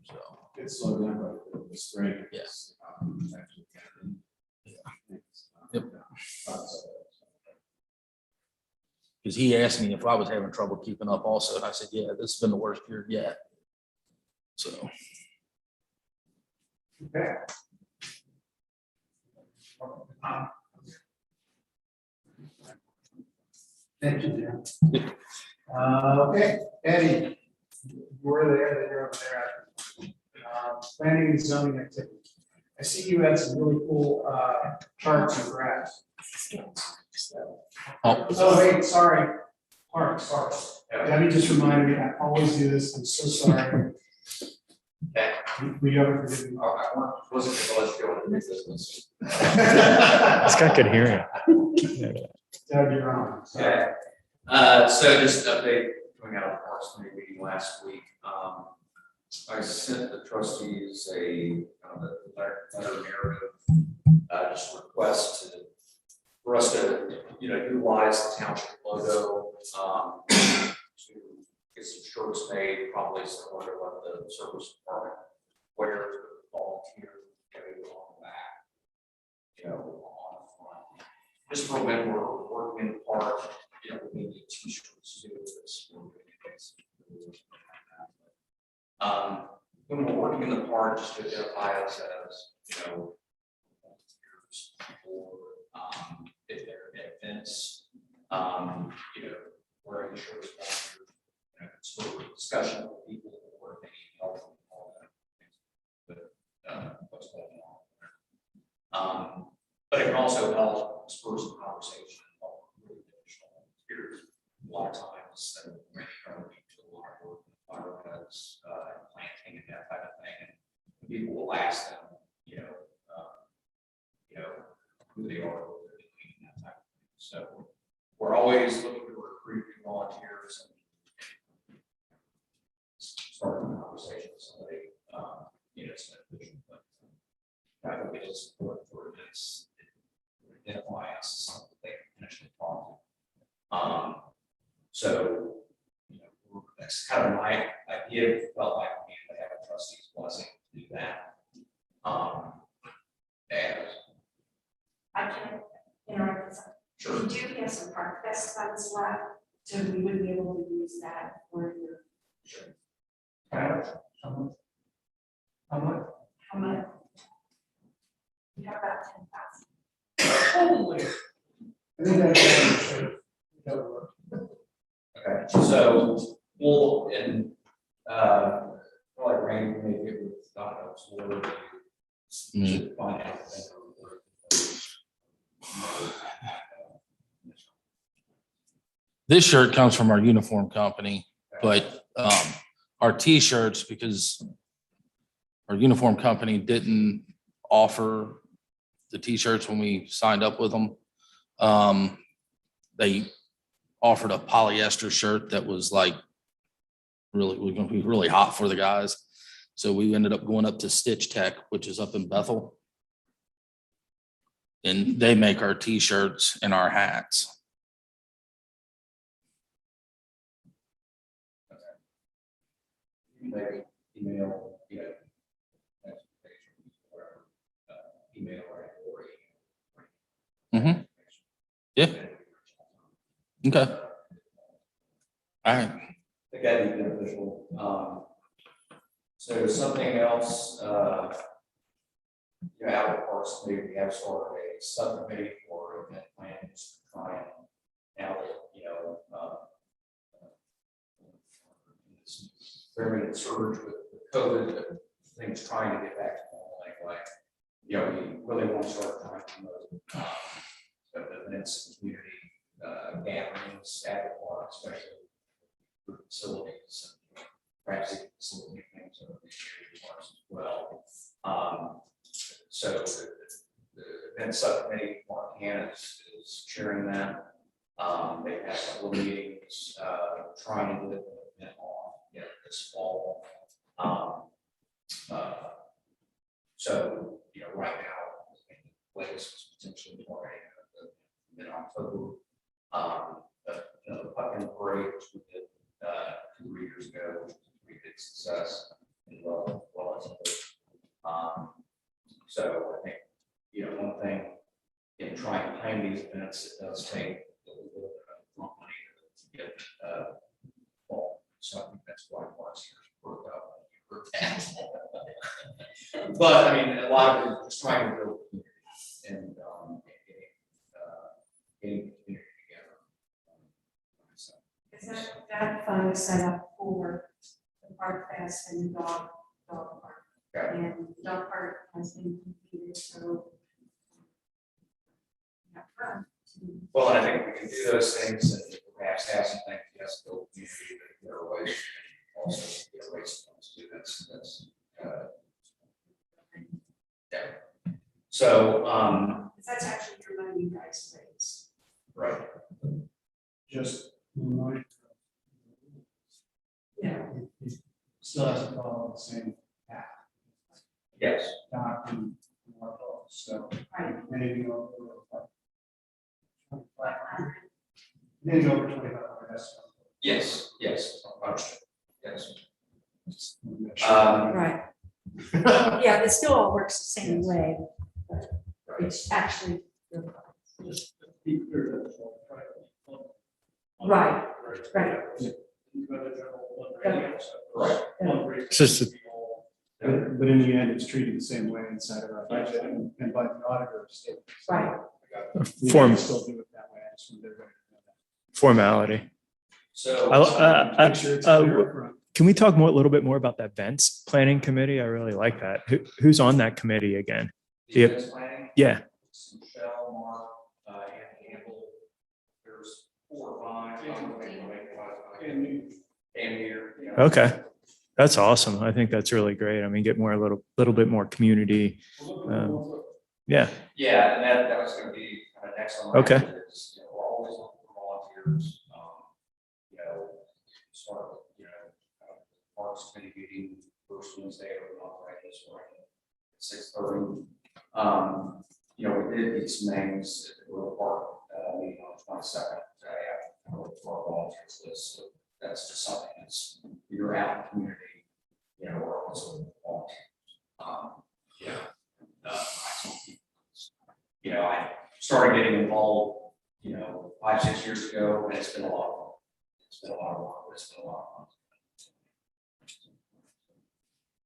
So. It's slowed down by the spring. Yes. Yeah. Yep. Because he asked me if I was having trouble keeping up also. And I said, yeah, this has been the worst year yet. So. Okay. Thank you, Dan. Okay, Eddie, you're there, you're over there. Planning and zoning activity. I see you had some really cool charts and graphs. Oh, wait, sorry. Parks. Debbie just reminded me, I always do this, I'm so sorry. We ever forgive me? This guy could hear Doug, you're on. Okay. So just an update coming out of the Parks Committee meeting last week. I sent the trustees a letter narrative, just a request for us to, utilize the township logo to get some shirts made, probably similar to what the service department wears, volunteer on the back, on the front. Just for when we're working in the park, we need t-shirts too. When we're working in the park, just to identify us as, volunteers or if there are events, wearing shirts, sort of discussion with people or if they need help and all that. But what's going on. But it can also help spur some conversation lot of times, we're trying to do a lot of work, fireworks, planting and that type of thing. And people will ask them, who they are, what they're doing, and that type of thing. So we're always looking to recruit new volunteers and start a conversation with somebody, it's beneficial, but I think it is important for this, identify us as something they can actually talk to. So, that's kind of my idea. Felt like we need to have a trustee's blessing to do that. And I can interrupt. sure. We do have some park fest funds left, so we would be able to use that for your. Sure. How much? We have about 10,000. Holy. I think that's. Okay, so we'll probably Rain maybe it with Dr. Ward. Should find out. This shirt comes from our uniform company, but our t-shirts, because our uniform company didn't offer the t-shirts when we signed up with them. They offered a polyester shirt that was like was going to be really hot for the guys. So we ended up going up to Stitch Tech, which is up in Bethel. And they make our t-shirts and our hats. Maybe email, email or Mm-hmm. Yeah. Okay. All right. I think that'd be beneficial. So something else, out of course, we have sort of a subcommittee for event planning, just to try and now that, this very surge with COVID, things trying to get back to normal anyway. We really want to start trying to promote events, community gatherings at the park, especially for facilities, and perhaps even facility things over the community parks as well. So the event subcommittee, Mark Hanna is chairing that. They've had a couple of meetings trying to get the event on this fall. So right now, the latest was potentially already in October. The pumpkin parade, which we did 2 years ago, which was a pretty big success, as well as so I think one thing in trying to plan these events, it does take a little bit of money to get fall. So I think that's why last year's worked out. But I mean, a lot of it is just trying to build community and getting community together. So, Is that fund is set up for the park fest and the dog park? okay. And the dog park has been completed, so. have fun. Well, and I think we can do those things and perhaps have some things, yes, build community, but there are ways also get ways to do this. Yeah. So, Because that's actually your money you guys raise. right. Just one. Yeah. Still has to follow the same path. Yes. Doc and Mark, so Right. anything over. Anything over 2,500. Yes. Understood. Yes. Right. Yeah, it still all works the same way, but it's actually. Right. It's just, but in the end, it's treated the same way inside of our budget and by the auditor. Right. Form. Still do it that way. I just want everybody to know that. Formality. So. Make sure it's clear up front. Can we talk more, a little bit more about that events planning committee? I really like that. Who's on that committee again? The events planning. Yeah. Michelle, Mark, Ann Campbell. There's 4 or 5. And you. damn near, Okay. That's awesome. I think that's really great. I mean, get more, a little bit more community. Yeah. Yeah, and that was gonna be kind of next on. my Okay. agenda is, we're always looking for volunteers, sort of, Parks Committee meeting first Wednesday of the month, right, this morning at 6:30. We did get some names at the Grove Park, meeting on the 22nd, for our volunteers list, so that's just something that's, you're out in the community, we're also volunteers. I started getting involved, 5-6 years ago, and it's been a lot of fun. It's been a lot of work, but it's been a lot of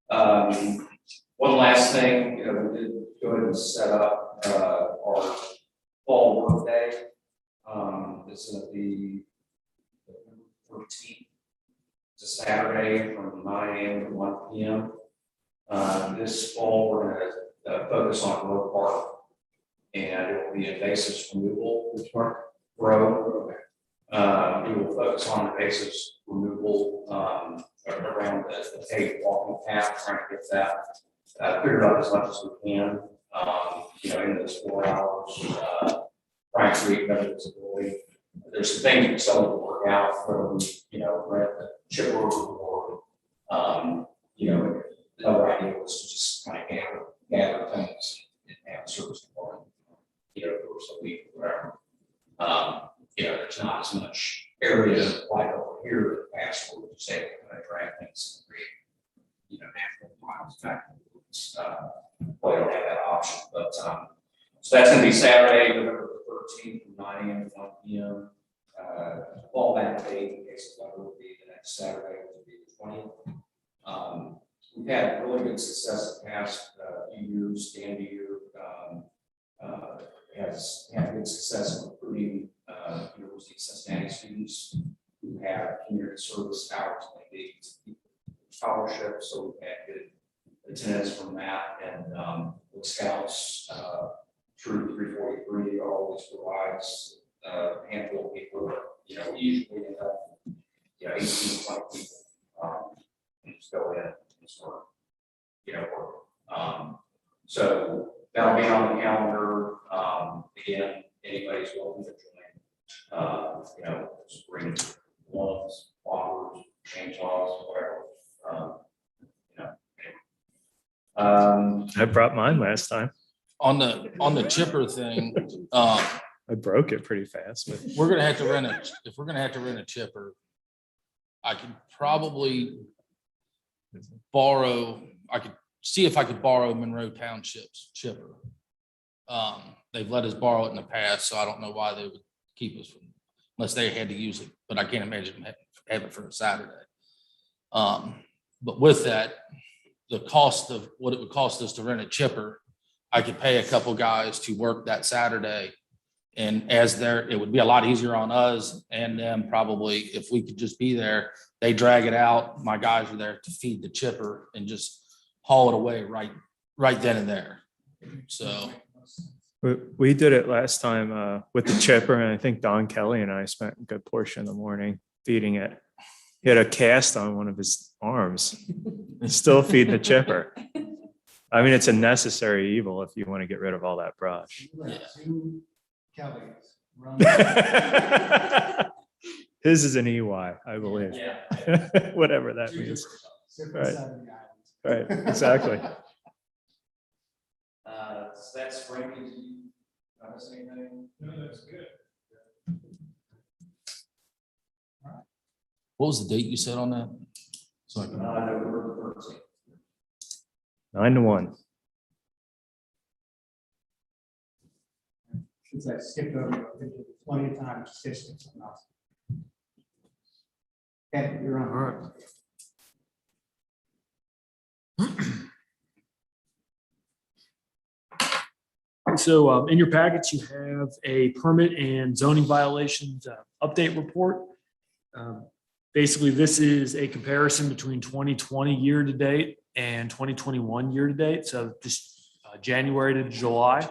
fun. One last thing, we did go ahead and set up our fall work day. It's going to be November 13th. It's a Saturday from 9 a.m. to 1 p.m. This fall, we're going to focus on Grove Park, and it will be invasive removal. Which part? Grove. We will focus on invasive removal around the paved walking path, trying to get that cleared up as much as we can. In those 4 hours, trying to create better visibility. There's some things we still need to work out from, rent the chipper or, another idea was to just kind of gather things and have a service department, for some week or whatever. There's not as much area like over here that past where we just say we're going to drag things and create, natural miles back. Well, I don't have that option, but so that's going to be Saturday, November 13th from 9 a.m. to 1 p.m. Fall back date in case the weather will be the next Saturday, which will be the 20th. We've had really good success the past few years. Dan Deere has had good success in recruiting University of Cincinnati students who have community service hours and they need scholarships. So we've had good attendance from that, and with Scouts through 343 always provides a handful of people. Usually end up 18 to 20 people and just go in and start work. So that'll be on the calendar. Again, anybody's welcome to join. Just bring gloves, walkers, chainsaws, whatever. I brought mine last time. On the chipper thing, I broke it pretty fast, but we're gonna have to rent if we're gonna have to rent a chipper, I could probably I could see if I could borrow Monroe Township's chipper. They've let us borrow it in the past, so I don't know why they would keep us from, unless they had to use it, but I can't imagine them have it for a Saturday. But with that, the cost of what it would cost us to rent a chipper, I could pay a couple guys to work that Saturday. And it would be a lot easier on us and them probably if we could just be there. They drag it out. My guys are there to feed the chipper and just haul it away right then and there. So we did it last time with the chipper, and I think Don Kelly and I spent a good portion of the morning feeding it. He had a cast on one of his arms and still feed the chipper. I mean, it's a necessary evil if you want to get rid of all that brush. His is an EY, I believe. Yeah. Whatever that means. Right, exactly. So that's Frankie. Did you notice anything? No, that's good. what was the date you said on that? So I can, November 13th. 9-1. Since I skipped over, I think it's plenty of time to say something else. Okay, you're on. All right. So in your packets, you have a permit and zoning violations update report. Basically, this is a comparison between 2020 year to date and 2021 year to date. So just January to July.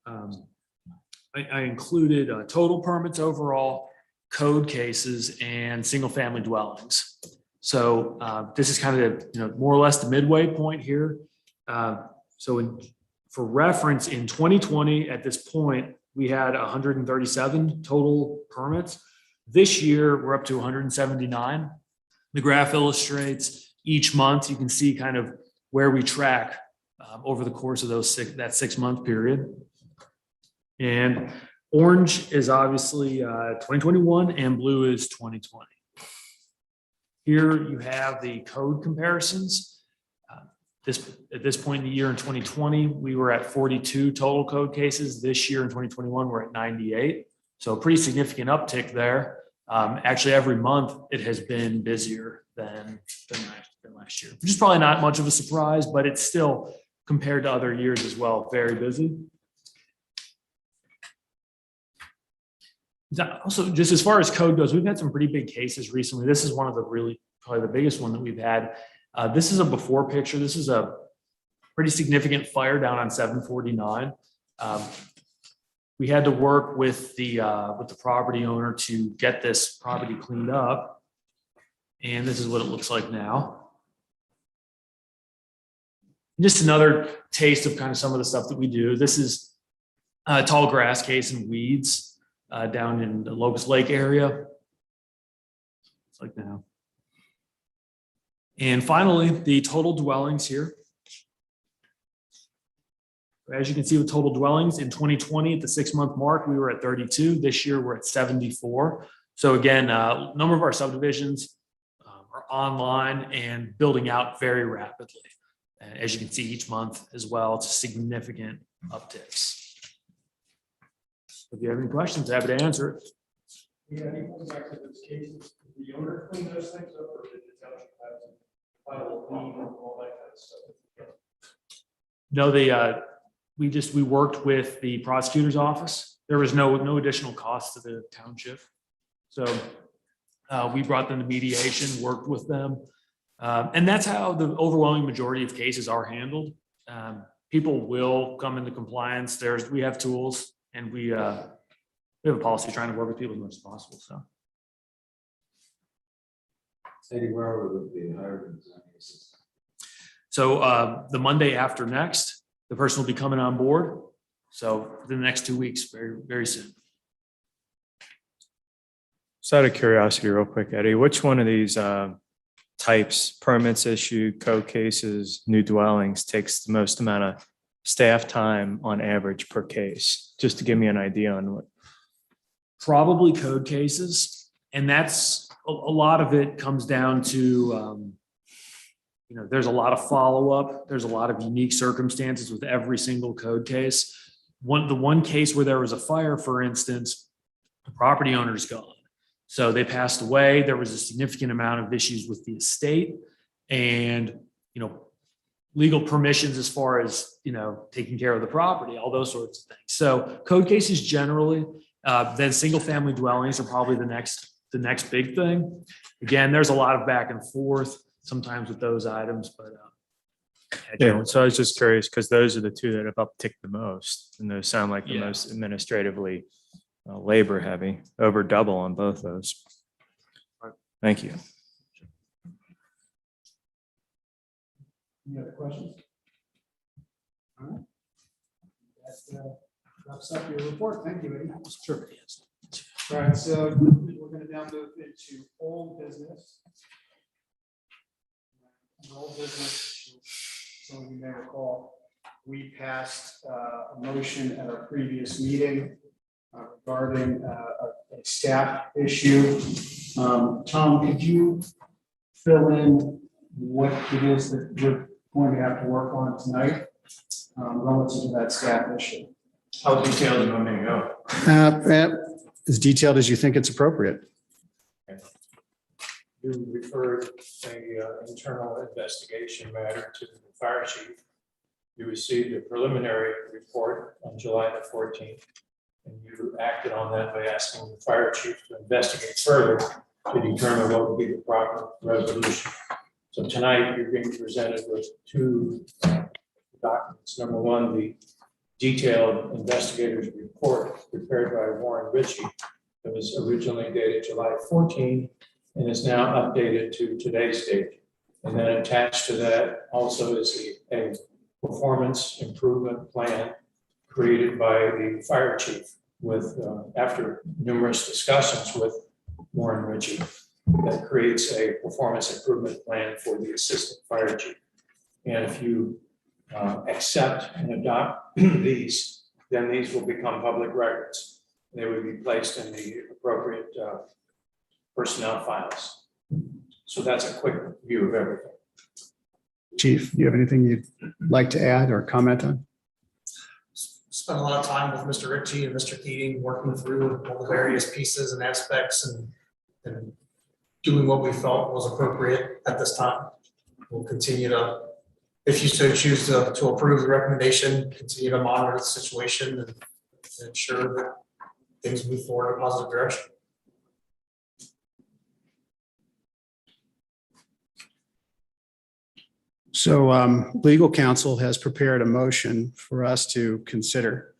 I included total permits overall code cases and single-family dwellings. So this is kind of, more or less the midway point here. For reference, in 2020, at this point, we had 137 total permits. This year, we're up to 179. The graph illustrates each month. You can see kind of where we track over the course of that 6-month period. And orange is obviously 2021 and blue is 2020. Here you have the code comparisons. At this point in the year in 2020, we were at 42 total code cases. This year in 2021, we're at 98. So a pretty significant uptick there. Actually, every month it has been busier than last year, which is probably not much of a surprise, but it's still, compared to other years as well, very busy. Also, just as far as code goes, we've had some pretty big cases recently. This is one of the probably the biggest one that we've had. This is a before picture. This is a pretty significant fire down on 749. We had to work with the property owner to get this property cleaned up. And this is what it looks like now. Just another taste of kind of some of the stuff that we do. This is a tall grass case and weeds down in the Locust Lake area. It's like now. And finally, the total dwellings here. As you can see with total dwellings in 2020, at the 6-month mark, we were at 32. This year, we're at 74. So again, a number of our subdivisions are online and building out very rapidly. As you can see each month as well, it's significant upticks. If you have any questions, happy to answer it. Yeah, going back to those cases, did the owner clean those things up, or did the township have to file a lien and all that kind of stuff? No, we worked with the prosecutor's office. There was no additional cost to the township. So we brought them to mediation, worked with them. And that's how the overwhelming majority of cases are handled. People will come into compliance. We have tools, and we have a policy trying to work with people as much as possible. So. Sadie, where would be hired in zoning assistant? So the Monday after next, the person will be coming on board. So within the next 2 weeks, very, very soon. Just out of curiosity, real quick, Eddie, which one of these types, permits issued, code cases, new dwellings, takes the most amount of staff time on average per case? Just to give me an idea on what. Probably code cases. And that's a lot of it comes down to, there's a lot of follow-up. There's a lot of unique circumstances with every single code case. The one case where there was a fire, for instance, the property owner's gone. So they passed away. There was a significant amount of issues with the estate and, legal permissions as far as, taking care of the property, all those sorts of things. So code cases generally, then single family dwellings are probably the next big thing. Again, there's a lot of back and forth sometimes with those items, but Yeah, so I was just curious because those are the two that have upticked the most, and those sound like the Yeah. most administratively labor heavy, over double on both those. Thank you. Any other questions? All right. That wraps up your report. Thank you, Eddie. sure. All right, so we're going to now move into old business. Old business, some of you may recall, we passed a motion at our previous meeting regarding a staff issue. Tom, could you fill in what it is that we're going to have to work on tonight relative to that staff issue? How detailed do you want me to go? As detailed as you think it's appropriate. You referred a internal investigation matter to the fire chief. You received a preliminary report on July the 14th, and you acted on that by asking the fire chief to investigate further to determine what would be the proper resolution. So tonight, you're being presented with two documents. Number one, the detailed investigator's report prepared by Warren Ritchie It was originally dated July 14 and is now updated to today's date. And then attached to that also is a performance improvement plan created by the fire chief with, after numerous discussions with Warren Ritchie, that creates a performance improvement plan for the assistant fire chief. And if you accept and adopt these, then these will become public records. They would be placed in the appropriate personnel files. So that's a quick view of everything. Chief, do you have anything you'd like to add or comment on? Spent a lot of time with Mr. Ritchie and Mr. Keating, working through all the various pieces and aspects and doing what we felt was appropriate at this time. We'll continue to, if you so choose to approve the recommendation, continue to monitor the situation and ensure that things move forward in a positive direction. So legal counsel has prepared a motion for us to consider.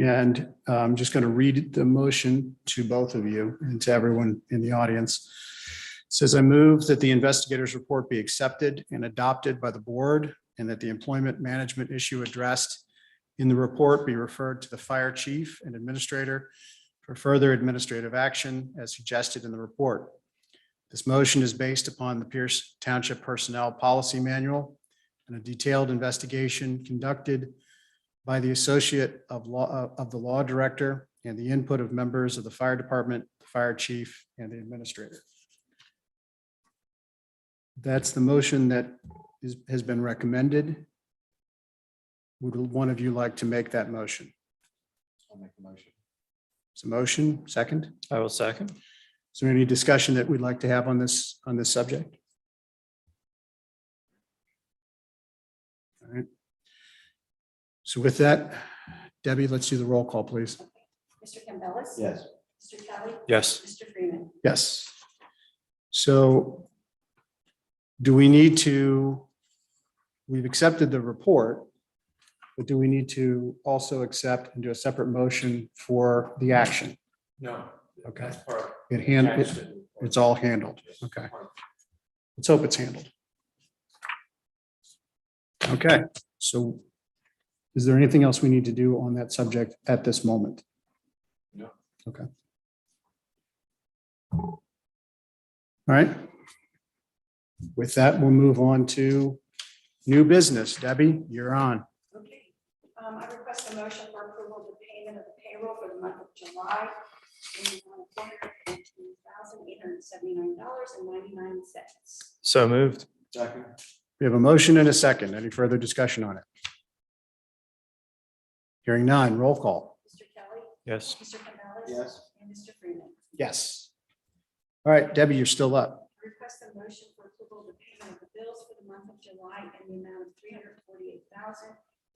And I'm just going to read the motion to both of you and to everyone in the audience. It says, I move that the investigator's report be accepted and adopted by the board, and that the employment management issue addressed in the report be referred to the fire chief and administrator for further administrative action as suggested in the report. This motion is based upon the Pierce Township Personnel Policy Manual and a detailed investigation conducted by the Associate of the Law Director and the input of members of the fire department, the fire chief, and the administrator. That's the motion that has been recommended. Would one of you like to make that motion? I'll make the motion. It's a motion, second. I will second. Is there any discussion that we'd like to have on this subject? All right. So with that, Debbie, let's do the roll call, please. Mr. Campbell. Yes. Mr. Kelly. Yes. Mr. Freeman. Yes. So do we need to, we've accepted the report, but do we need to also accept and do a separate motion for the action? No. Okay. That's part. It's all handled. Okay. Let's hope it's handled. Okay, so is there anything else we need to do on that subject at this moment? No. Okay. All right. With that, we'll move on to new business. Debbie, you're on. Okay. I request a motion for approval of the payment of the payroll for the month of July in the amount of $418,879.99. So moved. Second. We have a motion and a second. Any further discussion on it? Hearing none, roll call. Mr. Kelly. Yes. Mr. Campbell. Yes. And Mr. Freeman. Yes. All right, Debbie, you're still up. I request a motion for approval of the payment of the bills for the month of July in the amount of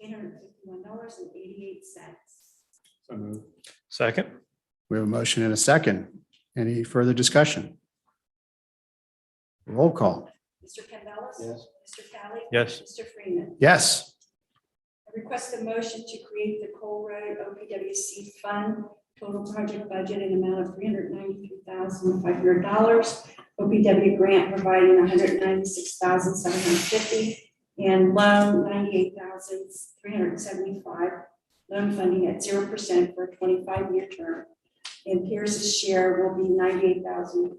$348,851.88. So moved. Second. We have a motion and a second. Any further discussion? Roll call. Mr. Campbell. Yes. Mr. Kelly. Yes. Mr. Freeman. Yes. I request a motion to create the Kohler OPWC Fund, total project budget in amount of $393,500. OPW grant providing $196,750 and loan $98,375. Loan funding at 0% for a 25-year term. And Pierce's share will be $98,375.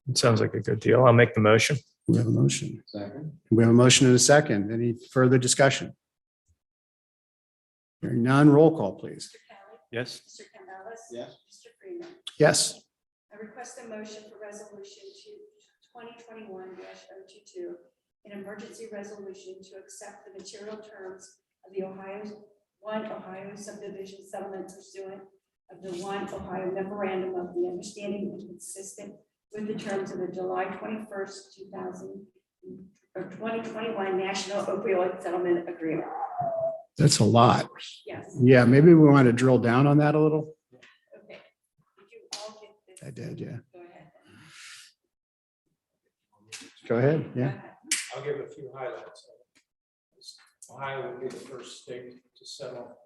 It sounds like a good deal. I'll make the motion. We have a motion. Second. We have a motion and a second. Any further discussion? Hearing none, roll call, please. Mr. Kelly. Yes. Mr. Campbell. Yes. Mr. Freeman. Yes. I request a motion for resolution to 2021-022, an emergency resolution to accept the material terms of the Ohio subdivision settlement pursuant of the Ohio memorandum of the understanding and consistent with the terms of the July 21st, 2021 National Opioid Settlement Agreement. That's a lot. Yes. Yeah, maybe we want to drill down on that a little. Okay. Did you all get this? I did, yeah. Go ahead. Go ahead, yeah. I'll give a few highlights. Ohio will be the first state to settle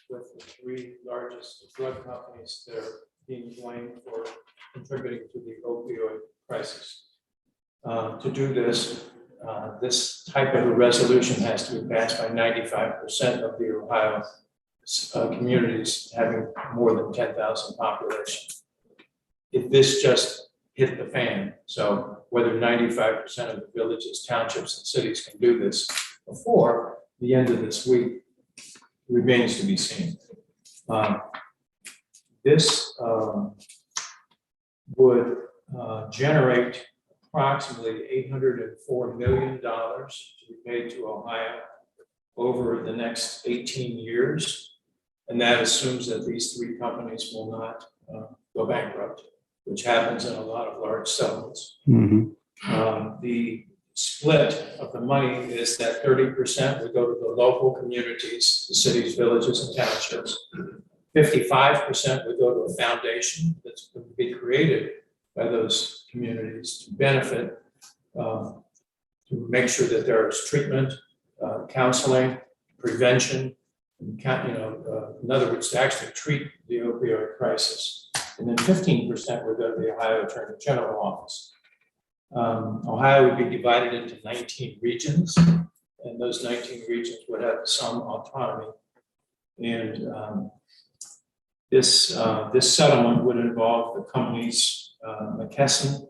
with the three largest drug companies that are being blamed for contributing to the opioid crisis. To do this, this type of a resolution has to be passed by 95% of the Ohio communities having more than 10,000 population. If this just hit the fan, so whether 95% of the villages, townships, and cities can do this before the end of this week remains to be seen. This would generate approximately $804 million to be paid to Ohio over the next 18 years. And that assumes that these three companies will not go bankrupt, which happens in a lot of large settlements. The split of the money is that 30% would go to the local communities, the cities, villages, and townships. 55% would go to a foundation that's going to be created by those communities to benefit, to make sure that there is treatment, counseling, prevention, and in other words, to actually treat the opioid crisis. And then 15% would go to the Ohio Attorney General Office. Ohio would be divided into 19 regions, and those 19 regions would have some autonomy. And this settlement would involve the companies McKesson,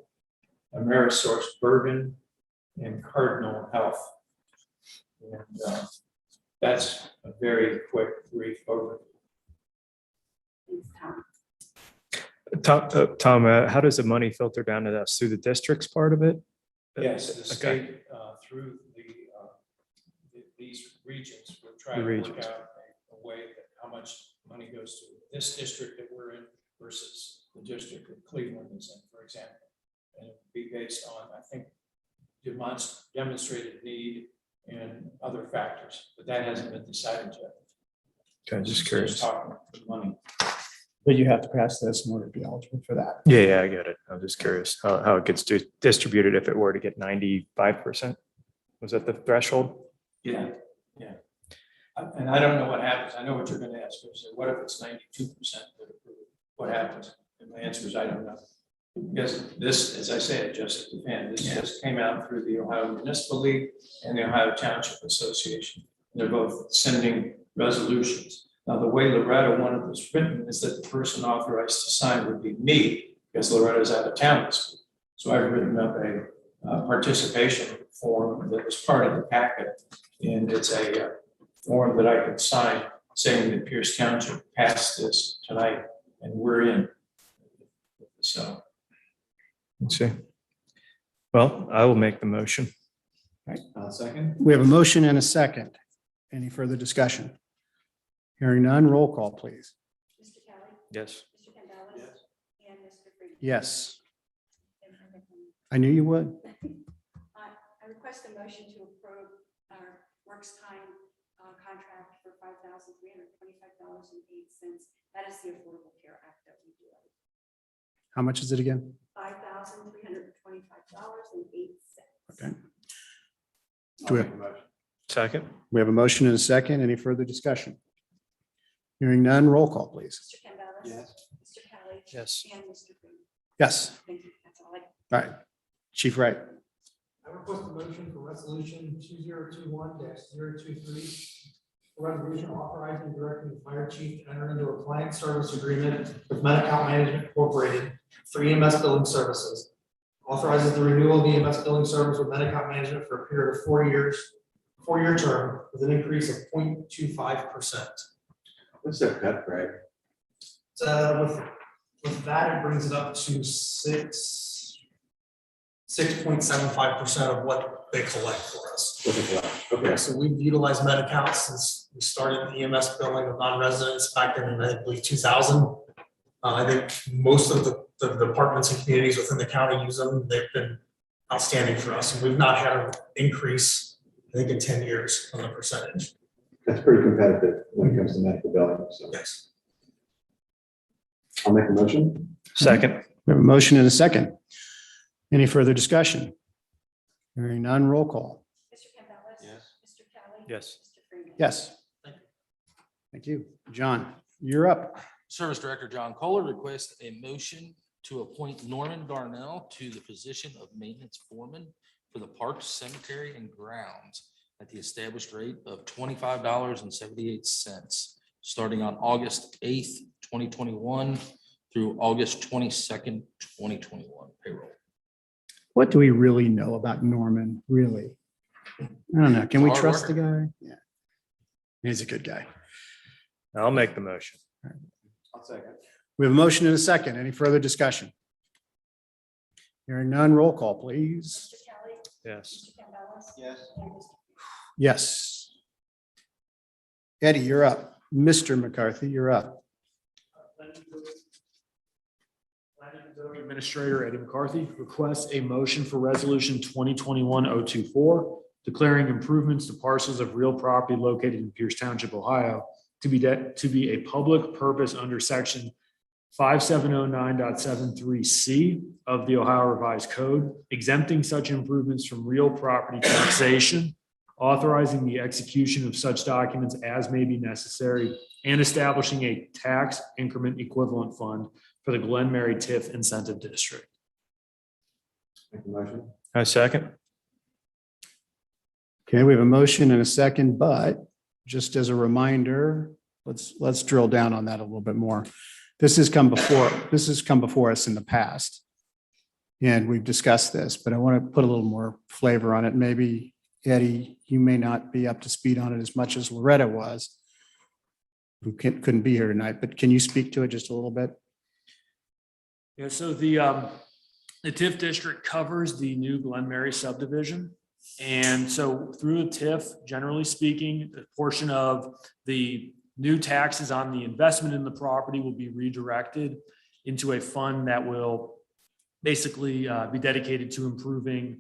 Amerisource Bergen, and Cardinal Health. And that's a very quick, brief overview. Tom, how does the money filter down to us through the districts part of it? Yes, the Okay. state through these regions will try to work out a way that how much money goes to this district that we're in versus the district that Cleveland is in, for example. And it would be based on, I think, demonstrated need and other factors, but that hasn't been decided yet. Okay, just curious. Talking money. But you have to pass this in order to be eligible for that. Yeah, I get it. I'm just curious how it gets distributed if it were to get 95%. Was that the threshold? Yeah. And I don't know what happens. I know what you're going to ask. So what if it's 92% that approve? What happens? And my answer is I don't know. Because this, as I said, just just came out through the Ohio Municipal League and the Ohio Township Association. They're both sending resolutions. Now, the way Loretta wanted this written is that the person authorized to sign would be me, because Loretta's out of town this week. So I've written up a participation form that was part of the packet, and it's a form that I can sign saying that Pierce Township passed this tonight, and we're in. So. Let's see. Well, I will make the motion. Second. We have a motion and a second. Any further discussion? Hearing none, roll call, please. Mr. Kelly? Yes. Mr. Campbell? Yes. And Mr. Freeman? Yes, I knew you would. I request a motion to approve our works time contract for $5,325.08. That is the Affordable Care Act that we do. How much is it again? $5,325.08. Okay. Do we have, Second? we have a motion and a second. Any further discussion? Hearing none, roll call, please. Mr. Campbell? Yes. Mr. Kelly? Yes. And Mr. Freeman? Yes, Thank you. That's all I. all right. Chief Wright. I request a motion for resolution 2021-023. A resolution authorizing and directing the fire chief to enter into a client service agreement with Medi-Cal Management Incorporated for EMS billing services. Authorizes the renewal of EMS billing service with Medi-Cal Management for a period of 4 years, 4-year term with an increase of 0.25%. What's that cut, Greg? With that, it brings it up to 6.75% of what they collect for us. Okay. So we've utilized Medi-Cal since we started EMS billing of non-residents back in, I believe, 2000. I think most of the departments and communities within the county use them. They've been outstanding for us, and we've not had an increase, I think, in 10 years on the percentage. That's pretty competitive when it comes to medical billing, so Yes. I'll make a motion. Second? We have a motion and a second. Any further discussion? Hearing none, roll call. Mr. Campbell? Yes. Mr. Kelly? Yes. Mr. Freeman? Yes. Thank you. Thank you. John, you're up. Service Director John Kohler requests a motion to appoint Norman Darnell to the position of maintenance foreman for the Parks, Cemetery and Grounds at the established rate of $25.78, starting on August 8th, 2021 through August 22nd, 2021 payroll. What do we really know about Norman, really? I don't know. Can we Hard trust the worker. guy? Yeah. He's a good guy. I'll make the motion. I'll second. We have a motion and a second. Any further discussion? Hearing none, roll call, please. Mr. Kelly. Yes. Mr. Campbell. Yes. And Mr. Yes. Eddie, you're up. Mr. McCarthy, you're up. Planning and Zoning Administrator Eddie McCarthy requests a motion for resolution 2021-024, declaring improvements to parcels of real property located in Pierce Township, Ohio, to be a public purpose under section 5709.73C of the Ohio Revised Code, exempting such improvements from real property taxation, authorizing the execution of such documents as may be necessary, and establishing a tax increment equivalent fund for the Glen Mary TIF Incentive District. Make a motion. I second. Okay, we have a motion and a second, but just as a reminder, let's drill down on that a little bit more. This has come before us in the past. And we've discussed this, but I want to put a little more flavor on it. Maybe Eddie, you may not be up to speed on it as much as Loretta was, who couldn't be here tonight, but can you speak to it just a little bit? Yeah, so the TIF district covers the new Glen Mary subdivision. And so through the TIF, generally speaking, a portion of the new taxes on the investment in the property will be redirected into a fund that will basically be dedicated to improving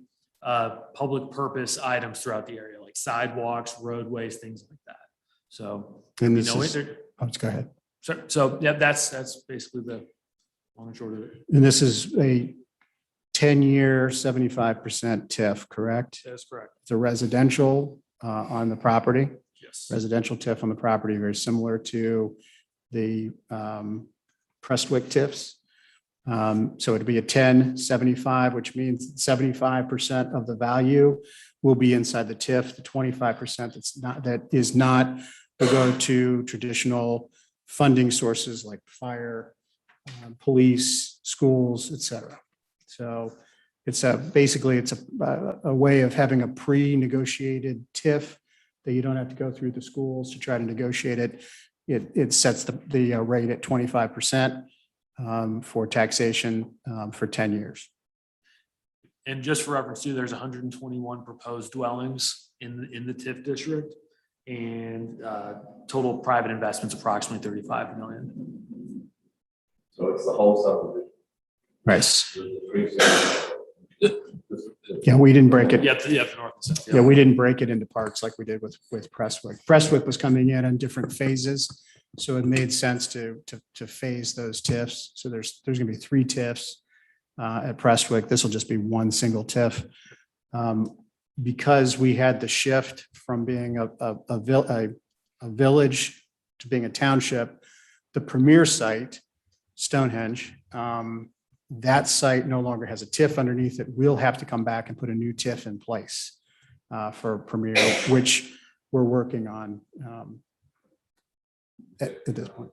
public purpose items throughout the area, like sidewalks, roadways, things like that. So, And you this know, is, let's go ahead. so yeah, that's basically the long and short of it. And this is a 10-year, 75% TIF, correct? That's correct. It's a residential on the property. Yes. Residential TIF on the property, very similar to the Prestwick TIFs. So it'd be a 10-75, which means 75% of the value will be inside the TIF. The 25% that is not will go to traditional funding sources like fire, police, schools, et cetera. So it's basically a way of having a pre-negotiated TIF that you don't have to go through the schools to try to negotiate it. It sets the rate at 25% for taxation for 10 years. And just for reference too, there's 121 proposed dwellings in the TIF district, and total private investments approximately 35 million. So it's the whole subdivision. Right. Yeah, we didn't break it. Yeah, the north and south. Yeah, we didn't break it into parts like we did with Prestwick. Prestwick was coming in different phases. So it made sense to phase those TIFs. So there's going to be 3 TIFs at Prestwick. This will just be one single TIF. Because we had the shift from being a village to being a township, the premier site, Stonehenge, that site no longer has a TIF underneath it. We'll have to come back and put a new TIF in place for premier, which we're working on at this point.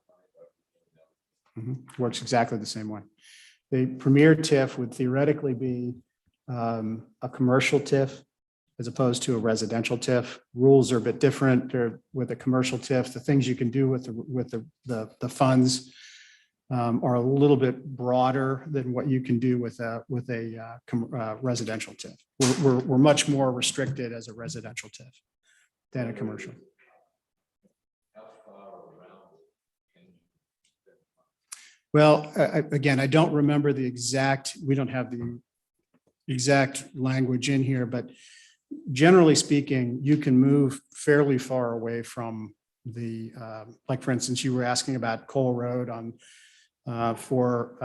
Works exactly the same way. The premier TIF would theoretically be a commercial TIF as opposed to a residential TIF. Rules are a bit different. They're with a commercial TIF. The things you can do with the funds are a little bit broader than what you can do with a residential TIF. We're much more restricted as a residential TIF than a commercial. Well, again, I don't remember the exact, we don't have the exact language in here, but generally speaking, you can move fairly far away from the, like, for instance, you were asking about Kohler Road for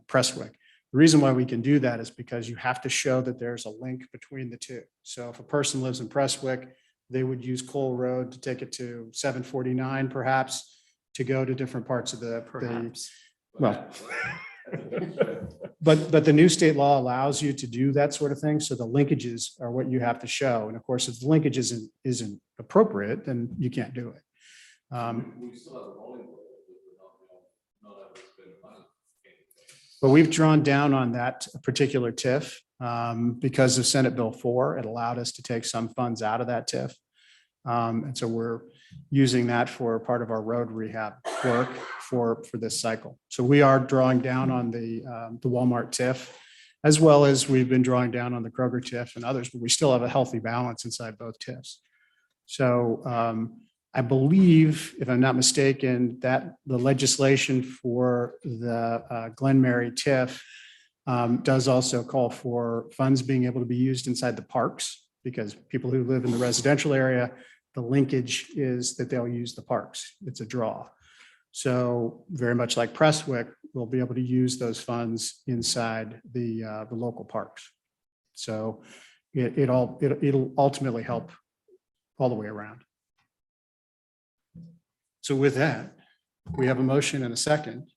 Prestwick. The reason why we can do that is because you have to show that there's a link between the two. So if a person lives in Prestwick, they would use Cole Road to take it to 749 perhaps, to go to different parts of the, well, but the new state law allows you to do that sort of thing. So the linkages are what you have to show. And of course, if the linkage isn't appropriate, then you can't do it. But we've drawn down on that particular TIF because of Senate Bill 4. It allowed us to take some funds out of that TIF. And so we're using that for part of our road rehab work for this cycle. So we are drawing down on the Walmart TIF, as well as we've been drawing down on the Kroger TIF and others, but we still have a healthy balance inside both TIFs. So I believe, if I'm not mistaken, that the legislation for the Glen Mary TIF does also call for funds being able to be used inside the parks, because people who live in the residential area, the linkage is that they'll use the parks. It's a draw. So very much like Prestwick, we'll be able to use those funds inside the local parks. So it'll ultimately help all the way around. So with that, we have a motion and a second.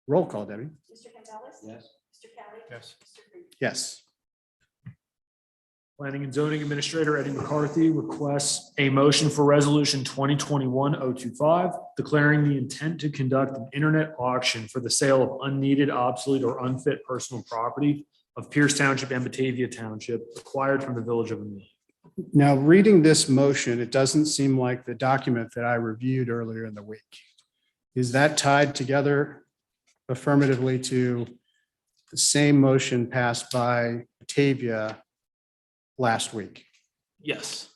Roll call, Debbie. Mr. Gonzalez? Yes. Mr. Kelly? Yes. Mr. Freeman? Yes. Planning and Zoning Administrator Eddie McCarthy requests a motion for Resolution 2021-025, declaring the intent to conduct an internet auction for the sale of unneeded, obsolete, or unfit personal property of Pierce Township and Batavia Township acquired from the Village of Amelia. Now, reading this motion, it doesn't seem like the document that I reviewed earlier in the week. Is that tied together affirmatively to the same motion passed by Batavia last week? Yes.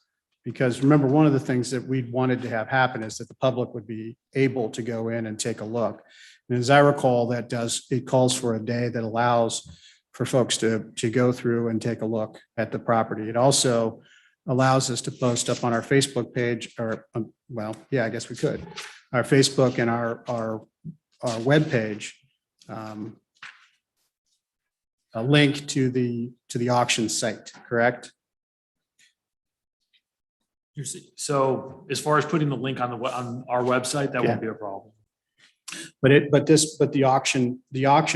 Because remember, one of the things that we wanted to have happen is that the public would be able to go in and take a look. And as I recall, it calls for a day that allows for folks to go through and take a look at the property. It also allows us to post up on our Facebook page, or, well, yeah, I guess we could, our Facebook and our webpage, a link to the auction site, correct? So as far as putting the link on our website, that won't be a problem. But the auction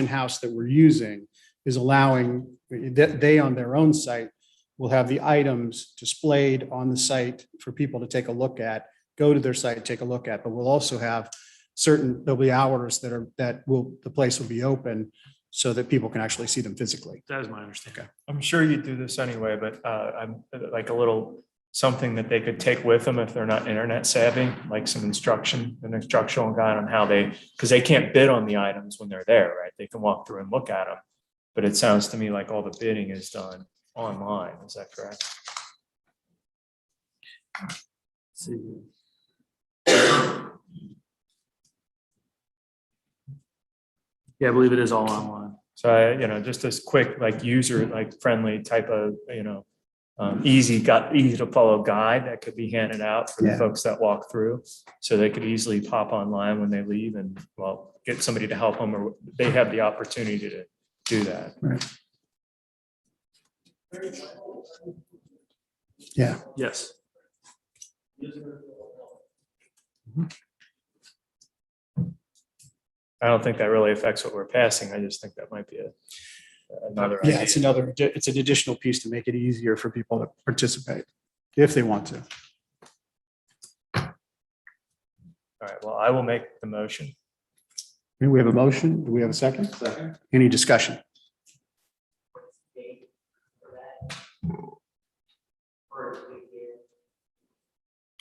house that we're using is allowing, they on their own site will have the items displayed on the site for people to take a look at, go to their site, take a look at, but we'll also have there'll be hours the place will be open so that people can actually see them physically. That is my understanding. Okay. I'm sure you do this anyway, but I'm like a little something that they could take with them if they're not internet savvy, like an instructional guide on how because they can't bid on the items when they're there, right? They can walk through and look at them. But it sounds to me like all the bidding is done online. Is that correct? Yeah, I believe it is all online. So just this quick, like user, like friendly type of, easy to follow guide that could be handed out for the folks that walk through. So they could easily pop online when they leave and get somebody to help them, or they have the opportunity to do that. Right. Yeah. Yes. I don't think that really affects what we're passing. I just think that might be another idea. Yeah, it's an additional piece to make it easier for people to participate if they want to. All right, well, I will make the motion. We have a motion. Do we have a second? Second. Any discussion?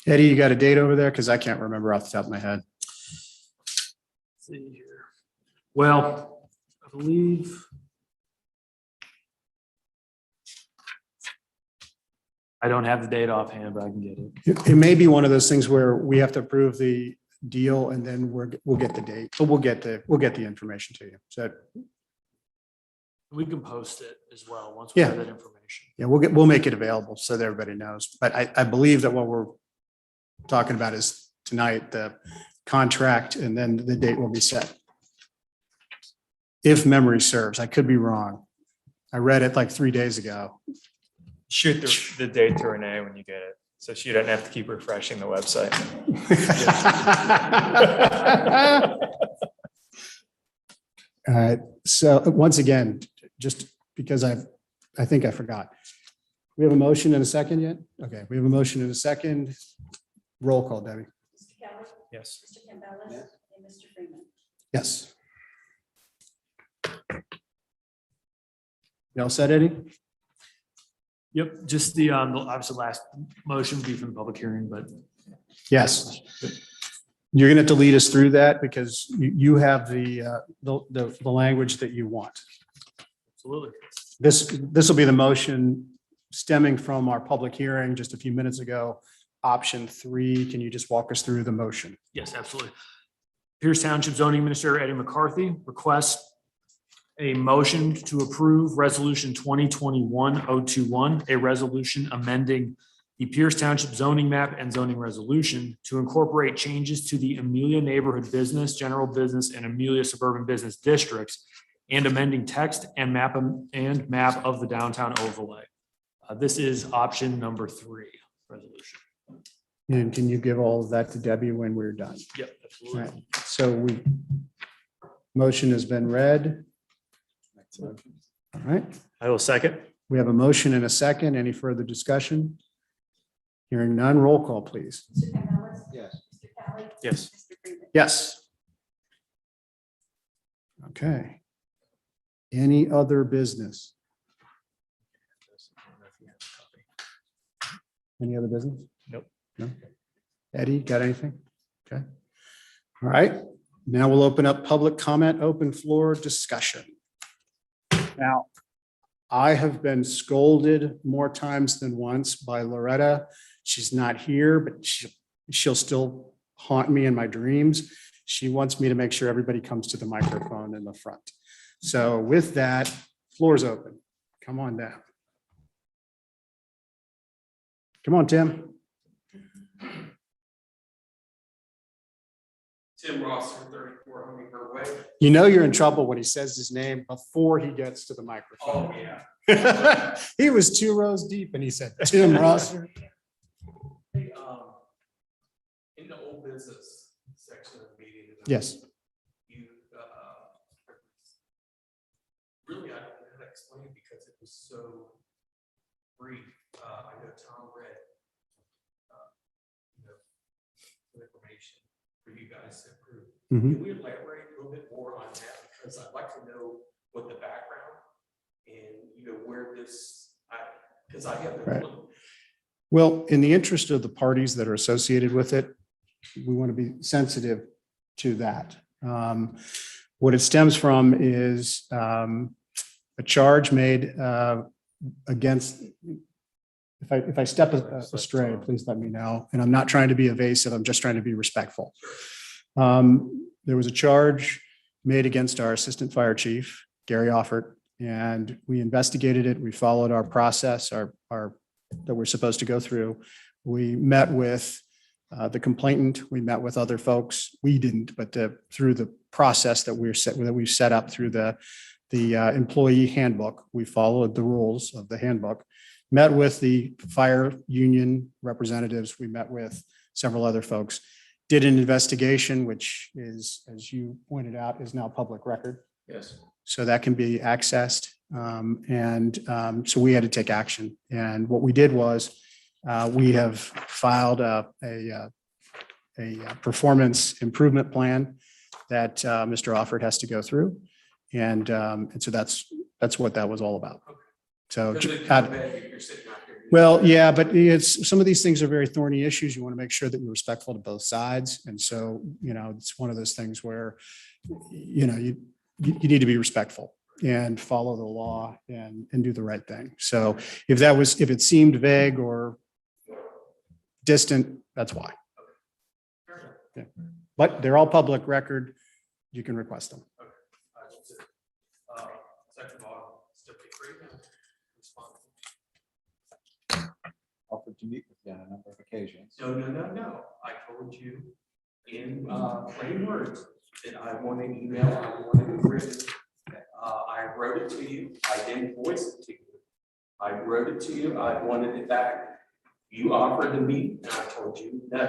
Eddie, you got a date over there? Because I can't remember off the top of my head. See here. Well, I believe I don't have the date offhand, but I can get it. It may be one of those things where we have to approve the deal and then we'll get the date, but we'll get the information to you. So We can post it as well once we have that information. yeah, we'll make it available so that everybody knows. But I believe that what we're talking about is tonight, the contract, and then the date will be set. If memory serves, I could be wrong. I read it like 3 days ago. Shoot the date to Renee when you get it. So she doesn't have to keep refreshing the website. All right, so once again, just because I think I forgot. We have a motion and a second yet? Okay, we have a motion and a second. Roll call, Debbie. Mr. Kelly, Yes. Mr. Campbell, and Mr. Freeman. Yes. You all set, Eddie? Yep, just the, obviously last motion would be from the public hearing, but Yes. You're going to have to lead us through that because you have the language that you want. absolutely. This will be the motion stemming from our public hearing just a few minutes ago. Option 3, can you just walk us through the motion? Yes, absolutely. Pierce Township Zoning Administrator Eddie McCarthy requests a motion to approve Resolution 2021-021, a resolution amending the Pierce Township zoning map and zoning resolution to incorporate changes to the Amelia Neighborhood Business, General Business, and Amelia Suburban Business Districts, and amending text and map of the downtown overlay. This is option number 3 resolution. And can you give all of that to Debbie when we're done? Yep, All absolutely. right, so motion has been read. All right, I will second. we have a motion and a second. Any further discussion? Hearing none, roll call, please. Mr. Campbell. Yes. Mr. Kelly. Yes. Mr. Freeman. Yes. Okay. Any other business? Any other business? Nope. No? Eddie, got anything? Okay. All right, now we'll open up public comment, open floor discussion. Now, I have been scolded more times than once by Loretta. She's not here, but she'll still haunt me in my dreams. She wants me to make sure everybody comes to the microphone in the front. So with that, floor's open. Come on down. Come on, Tim. Tim Ross from 34 Hummingbird Way. You know you're in trouble when he says his name before he gets to the microphone. Oh, yeah. He was 2 rows deep and he said, Tim Rosser. Hey, in the old business section of the meeting. Yes. You, really, I don't know how to explain it because it was so brief. I know Tom read, some information for you guys to approve. Mhm. Can we elaborate a little bit more on that? Because I'd like to know what the background and, where this, because I have. Right. Well, in the interest of the parties that are associated with it, we want to be sensitive to that. What it stems from is a charge made against, if I step astray, please let me know. And I'm not trying to be evasive, I'm just trying to be respectful. There was a charge made against our assistant fire chief, Gary Offert, and we investigated it. We followed our process, our that we're supposed to go through. We met with the complainant. We met with other folks. We didn't, but through the process that we've set up through the employee handbook, we followed the rules of the handbook. Met with the fire union representatives. We met with several other folks. Did an investigation, which is, as you pointed out, is now public record. Yes. So that can be accessed. So we had to take action. And what we did was we have filed a performance improvement plan that Mr. Offord has to go through. And so that's what that was all about. So, well, yeah, but it's, some of these things are very thorny issues. You want to make sure that you're respectful to both sides. And so, it's one of those things where, you need to be respectful and follow the law and do the right thing. So if it seemed vague or distant, that's why. Yeah. But they're all public record. You can request them. Second of all, still be free now. Offered to meet with you on a number of occasions. No. I told you in plain words that I want an email, I want it written. I wrote it to you. I didn't voice it to you. I wrote it to you. I wanted it back. You offered to meet, and I told you no.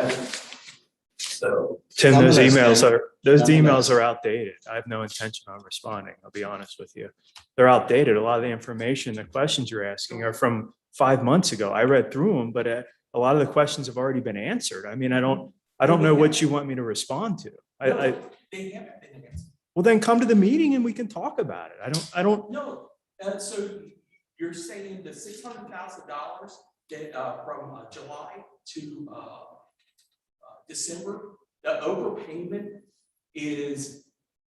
So. Tim, Some of those those emails are outdated. I have no intention on responding. I'll be honest with you. They're outdated. A lot of the information, the questions you're asking are from 5 months ago. I read through them, but a lot of the questions have already been answered. I mean, I don't know what you want me to respond to. They haven't been answered. Well, then come to the meeting and we can talk about it. I don't, No, so you're saying the $600,000 that, from July to, December, the overpayment is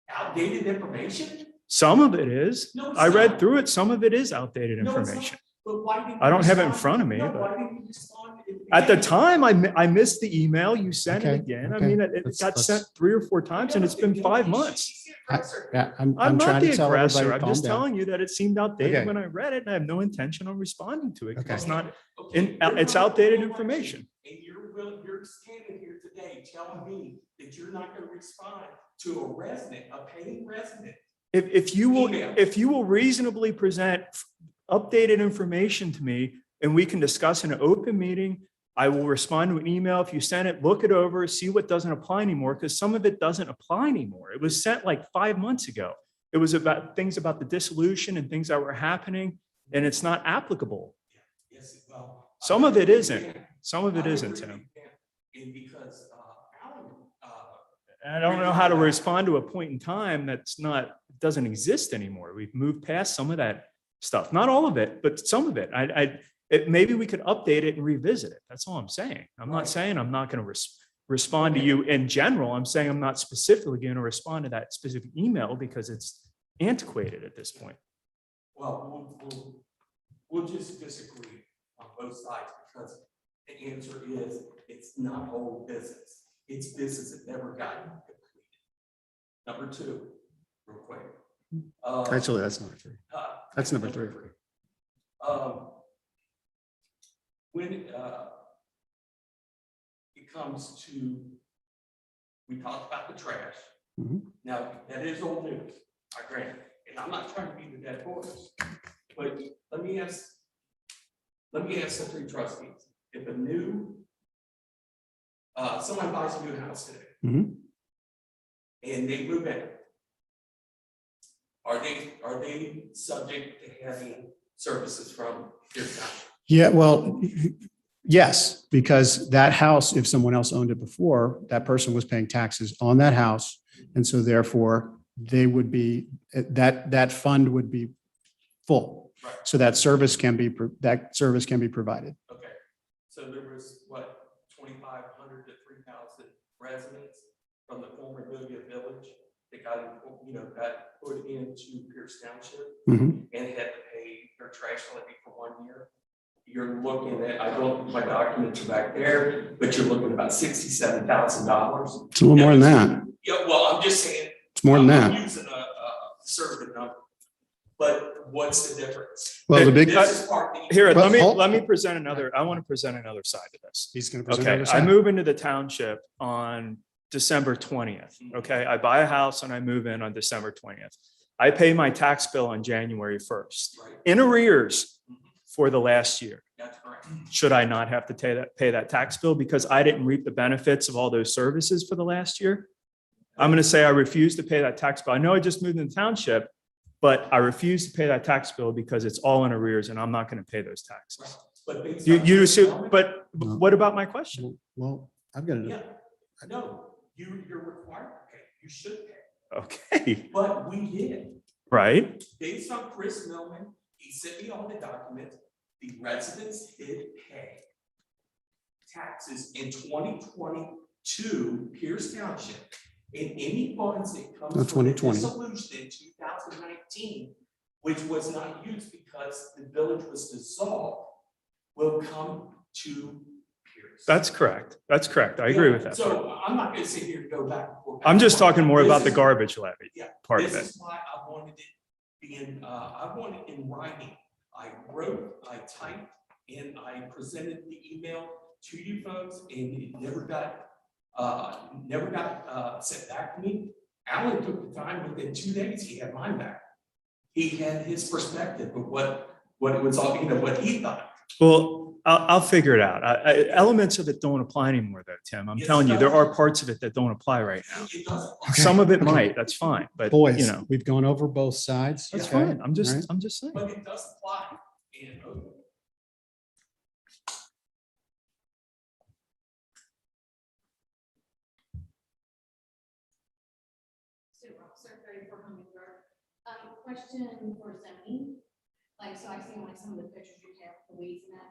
outdated information? some of it is. No, it's I read not. through it. Some of it is outdated No, it's not. information. But why didn't I don't you have it in respond? front of me, No, but- why didn't you respond? At the time, I missed the email. You sent it Okay, again. I okay. mean, it Let's- got let's- sent 3 or 4 times and it's been 5 months. Yeah, I'm I'm not trying the to tell aggressor. everybody to I'm calm just down. telling you that it seemed outdated Okay. when I read it and I have no intention on responding to it. 'Cause Okay. It's not, Okay, it's you're outdated not- information. And you're standing here today telling me that you're not gonna respond to a resident, a paying resident. If you will reasonably present updated information to me and we can discuss in an open meeting, I will respond to an email. If you send it, look it over, see what doesn't apply anymore, because some of it doesn't apply anymore. It was sent like 5 months ago. It was about things about the dissolution and things that were happening, and it's not applicable. Yes, well. Some of it isn't. Yeah. Some of it I isn't, agree Tim. with you, and because, Alan, And I don't know how to respond to a point in time doesn't exist anymore. We've moved past some of that stuff. Not all of it, but some of it. Maybe we could update it and revisit it. That's all I'm saying. I'm not saying I'm not going to respond to you in general. I'm saying I'm not specifically going to respond to that specific email because it's antiquated at this point. well, we'll just disagree on both sides because the answer is it's not old business. It's business that never got completed. Number two, real quick. Actually, that's number 3. That's number 3. When it comes to, we talked about the trash. Mhm. Now, that is old news, I grant, and I'm not trying to be the dead horse. But let me ask the 3 trustees, if a new, someone buys a new house today. Mhm. And they move in. Are they subject to having services from Pierce County? Yeah, well, yes, because that house, if someone else owned it before, that person was paying taxes on that house. And so therefore, they would be, that fund would be full. Right. So that service can be provided. Okay, so there was what, 2,500 to 3,000 residents from the former Amelia Village that got put into Pierce Township Mhm. and had to pay their trash levy for 1 year. You're looking at, my documents are back there, but you're looking at about $67,000. It's a little more than that. Yeah, well, I'm just saying. It's more than I'm that. using a conservative number, but what's the difference? Well, the big, This is part that. Here, Well, let me present another, I want to present another side to this. he's going to present. Okay, the other I side. move into the township on December 20th. Okay, I buy a house and I move in on December 20th. I pay my tax bill on January 1st Right, in arrears for the last year. that's correct. Should I not have to pay that tax bill because I didn't reap the benefits of all those services for the last year? I'm going to say I refuse to pay that tax bill. I know I just moved in the township, but I refuse to pay that tax bill because it's all in arrears and I'm not going to pay those taxes. But based You, on- you assume, but No. what about my question? Well, I've got Yeah, it. no, you're required to pay, you should pay, Okay, but we did. right? Based on Chris Millman, he sent me all the documents, the residents did pay taxes in 2022 Pierce Township. And any funds that comes No, from the 2020. dissolution in 2019, which was not used because the village was dissolved, will come to Pierce. That's correct. That's correct. I agree with that. So I'm not gonna sit here and go back and forth. I'm just talking more This about the is- garbage levy Yeah, part of this it. is why I wanted it I wanted it in writing. I wrote, I typed, and I presented the email to you folks, and it never got sent back to me. Alan took the time, within 2 days, he had mine back. He had his perspective of what it was all, what he thought. Well, I'll figure it out. Elements of it don't apply anymore though, Tim. I'm telling you, there are parts of it that don't apply right now. It doesn't. Some of it might, that's fine, but you Boys, know, we've gone over both sides. that's okay? fine. I'm Right. just saying. But it does apply. And Secretary for Hummingbird. Question for zoning. Like, so I see like some of the pictures you have of the weeds and that.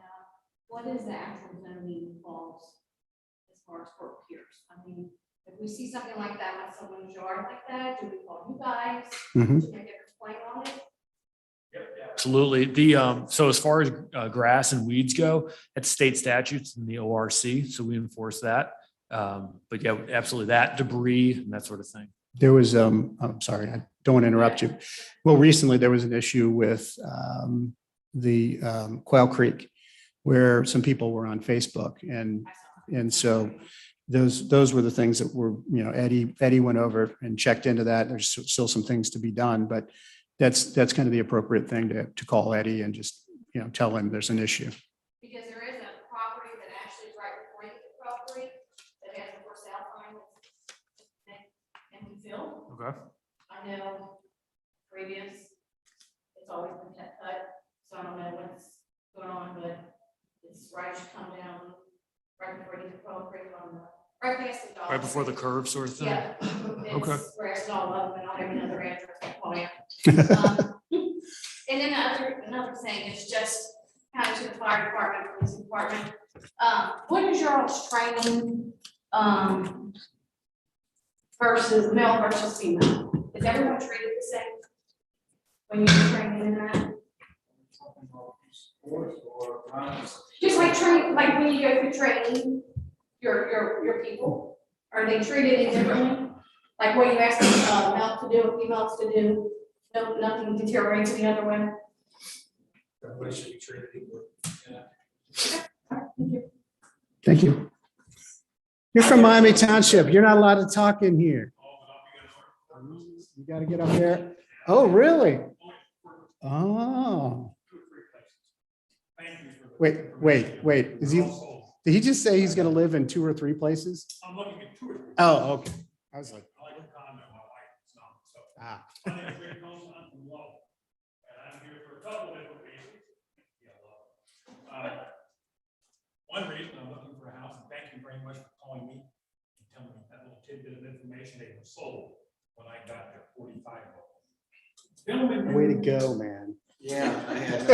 What is the actual zoning laws as far as for peers? I mean, if we see something like that, like someone's yard like that, do we call you guys Mhm. to make a complaint on it? Absolutely. The, so as far as grass and weeds go, that's state statutes in the ORC, so we enforce that. But yeah, absolutely, that debris and that sort of thing. There was, I'm sorry, I don't want to interrupt you. Well, recently there was an issue with the Quail Creek where some people were on Facebook and so those were the things that were, you know, Eddie went over and checked into that. There's still some things to be done, but that's kind of the appropriate thing to call Eddie and just, you know, tell him there's an issue. Because there is a property that actually is right before you get the property that has a for sale sign and we feel. Okay. I know previous, it's always been cut, so I don't know what's going on, but it's right as you come down, right before you get the property on the, right past the dog. Right before the curve sort of thing? Yeah. Okay. It's grass all up and I have another address to call you. And then another thing is just kind of to the fire department, police department. What is your all's training, versus male versus female? Is everyone treated the same? When you're training in that? Just like train, like when you go through training, your people, are they treated any differently? Like what you ask male to do, females to do, no, nothing deteriorates the other way? Everybody should be treated equally. Thank you. You're from Miami Township. You're not allowed to talk in here. You got to get up there. Oh, really? Oh. Wait. Did he just say he's going to live in 2 or 3 places? I'm looking at 2 or 3. Oh, okay. I was like, I like a condo, my wife is not, so. ah. My name is Rick Holmes, I'm from Lowell, and I'm here for a couple of different reasons. Yeah, Lowell. One reason I'm looking for a house, and thank you very much for calling me and telling me that little tidbit of information. They were sold when I got there 45 ago. Gentlemen. Way to go, man. Yeah, I had.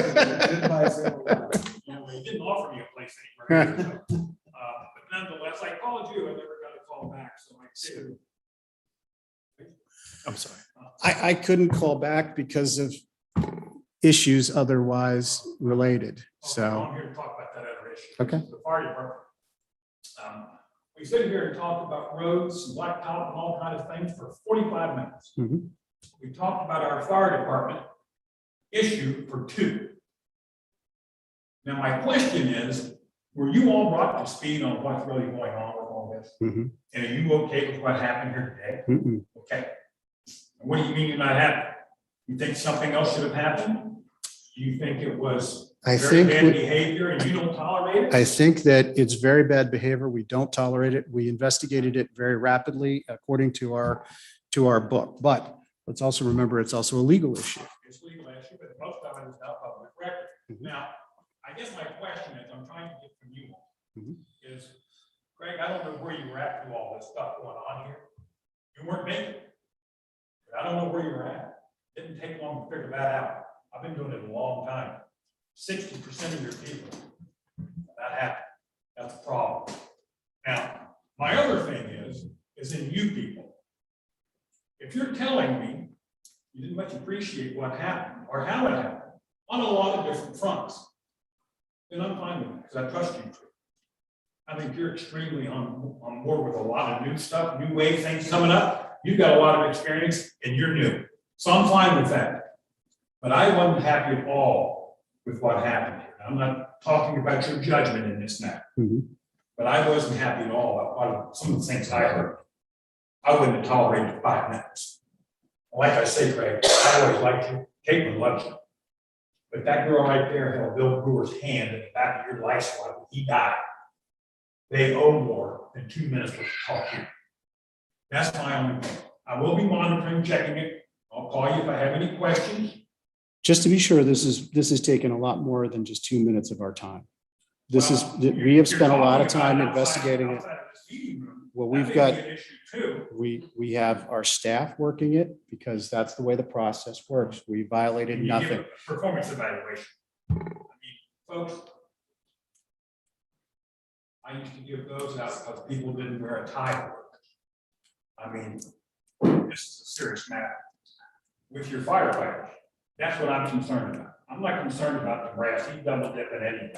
They didn't offer me a place anywhere. So, but nonetheless, I called you, I never got a call back, so I did. I'm sorry. I couldn't call back because of issues otherwise related. So, I'm here to talk about that other issue. Okay. The fire department. We sit here and talk about roads, and blacktop, and all kinds of things for 45 minutes. Mhm. We talked about our fire department issue for 2. Now, my question is, were you all brought to speed on what's really going on with all this? Mhm. And are you okay with what happened here today? Mm-mm. Okay. And what do you mean you're not happy? You think something else should have happened? Do you think it was I very think bad we- behavior and you don't tolerate it? I think that it's very bad behavior. We don't tolerate it. We investigated it very rapidly according to our book. But let's also remember, it's also a legal issue. It's legal issue, but most of it is not public record. Mhm. Now, I guess my question is, I'm trying to get from you all, Mhm. is, Craig, I don't know where you were at through all this stuff going on here. You weren't making it. But I don't know where you're at. Didn't take long to figure that out. I've been doing it a long time. 60% of your people, that happened. That's a problem. Now, my other thing is in you people. If you're telling me you didn't much appreciate what happened or how it happened on a lot of different fronts, then I'm fine with that because I trust you. I think you're extremely on board with a lot of new stuff, new way things coming up. You've got a lot of experience and you're new. So I'm fine with that. But I wasn't happy at all with what happened here. I'm not talking about your judgment in this matter. Mhm. But I wasn't happy at all about some of the things I heard. I wouldn't have tolerated 5 minutes. Like I say, Craig, I always liked you. Caitlin loves you. But that girl right there held Bill Brewer's hand in the back of your license when he died. They owe more than 2 minutes worth of talk here. That's my only point. I will be monitoring, checking it. I'll call you if I have any questions. Just to be sure, this is taking a lot more than just 2 minutes of our time. We have spent a lot of time investigating it. Well, we've got, we have our staff working it because that's the way the process works. We violated You give nothing. a performance evaluation. I mean, folks, I used to give those out because people didn't wear a tie to work. I mean, this is a serious matter with your firefighters. That's what I'm concerned about. I'm not concerned about the brass. He's double dipping anyway.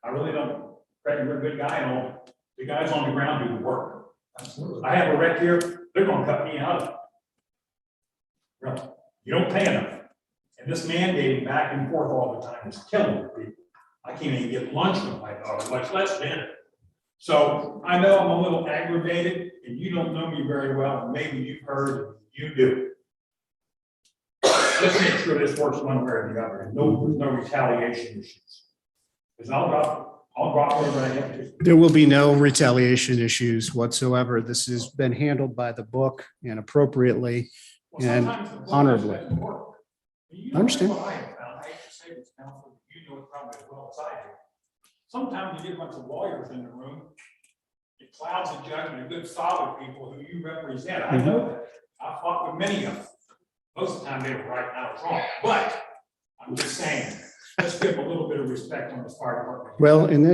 I really don't. Craig, you're a good guy and all. The guys on the ground do the work. Absolutely. I have a wreck here. They're going to cut me out of it. Really. You don't pay enough. And this mandating back and forth all the time is killing people. I can't even get lunch with my daughter, much less dinner. So I know I'm a little aggravated and you don't know me very well. And maybe you've heard, you do. Let's make sure this works one way or the other and no retaliation issues. Because I'll drop whatever I have to. There will be no retaliation issues whatsoever. This has been handled by the book and appropriately and honorably. You I understand. what I have found. I hate to say this, counsel, you know it probably as well as I do. Sometimes you get a bunch of lawyers in the room. It clouds the judgment of good, solid people who you represent. I know that. I fought with many of them. Most of the time they were right, and I was wrong. But I'm just saying, let's give a little bit of respect on the fire department. Well, And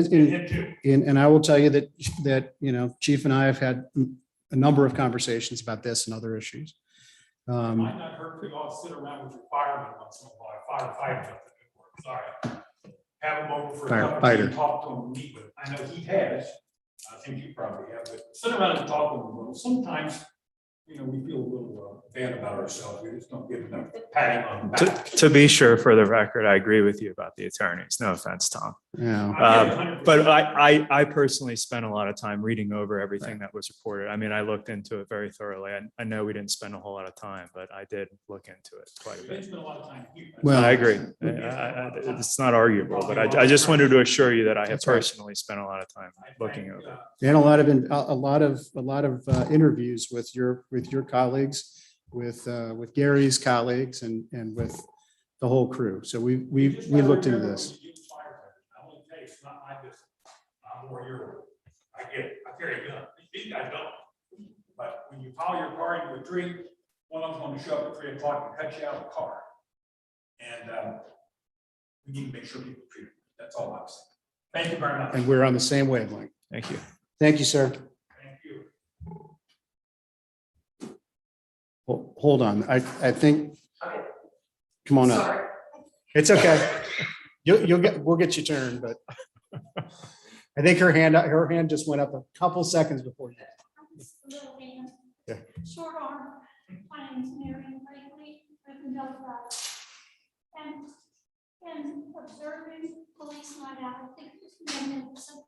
and I will tell you that, you know, Chief and I have had a number of conversations about this and other issues. It might not hurt for you all to sit around with your firemen once in a while, firefighters up there. Sorry. Have them over for a cup of tea and talk to them and meet with them. I know he has. I think you probably have, but sit around and talk with them a little. Sometimes, you know, we feel a little bad about ourselves. We just don't give enough patting on the back. To be sure, for the record, I agree with you about the attorneys. No offense, Tom. Yeah. But I personally spent a lot of time reading over everything that was reported. I mean, I looked into it very thoroughly. I know we didn't spend a whole lot of time, but I did look into it quite a We didn't bit. spend a lot of time here. Well, I agree. It's not arguable, but I just wanted to assure you that I have personally spent a lot of time looking over it. And a lot of interviews with your colleagues, with Gary's colleagues and with the whole crew. So we looked into this. I only tell you, it's not my business. I'm more your work. I get it. I carry a gun. These guys don't. But when you pile your car into a tree, one of them's going to show up at 3 o'clock and cut you out of the car. And we need to make sure people treat it. That's all I'm saying. Thank you very much. And we're on the same wavelength. Thank you. Thank you, sir. Thank you. Hold on. I think, come on up. It's okay. We'll get your turn, but I think her hand just went up a couple seconds before you. Little hand. Yeah. Short arm, my name's Marion Blakely, live in Delaware. And observing police night out, I think it's magnificent.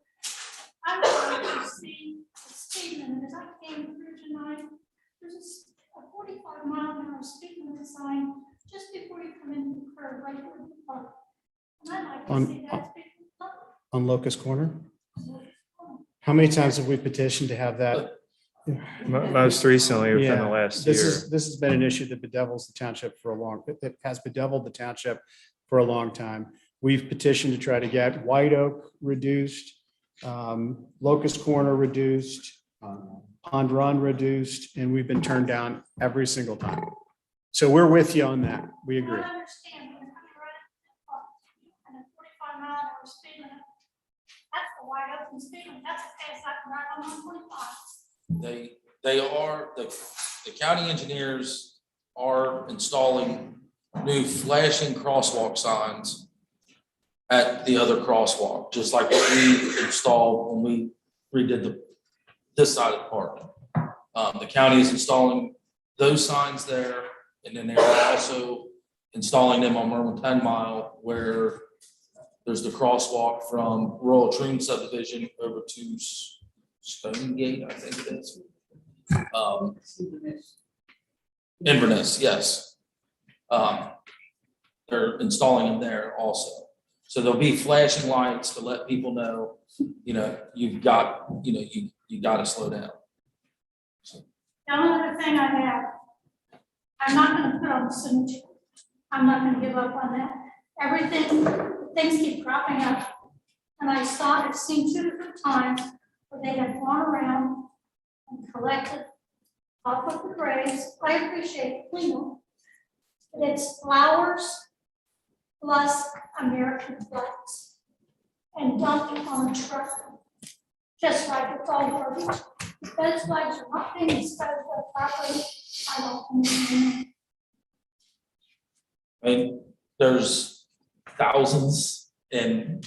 I wanted to see a speed limit as I came through tonight. There's a 45-mile-an-hour speed limit sign just before you come into the curb right here in the park. And I'd like to see that speed limit. On Locust Corner? How many times have we petitioned to have that? Most recently within the last year. This has been an issue that bedevils the township that has bedeviled the township for a long time. We've petitioned to try to get White Oak reduced, Locust Corner reduced, Pond Run reduced, and we've been turned down every single time. So we're with you on that. We agree. I understand, but I'm running and a 45-mile-an-hour speed limit. That's the wide open speed limit. That's a fast I can ride on 125. They are, the county engineers are installing new flashing crosswalk signs at the other crosswalk, just like what we installed when we redid this side of the park. The county is installing those signs there, and then they're also installing them on Merwin 10 Mile, where there's the crosswalk from Royal Troon subdivision over to Stonegate, I think it is. Inverness, yes. they're installing them there also. So there'll be flashing lights to let people know, you've got, you got to slow down. The only other thing I have, I'm not gonna put on the signature. I'm not gonna give up on that. Things keep cropping up. And I've seen 2 different times where they have gone around and collected off of the graves. I appreciate it, clean. But it's flowers plus American flags and dumping on a truck. Just like it's all garbage. If those flags are not being disposed of properly, I don't understand. I mean, there's thousands, and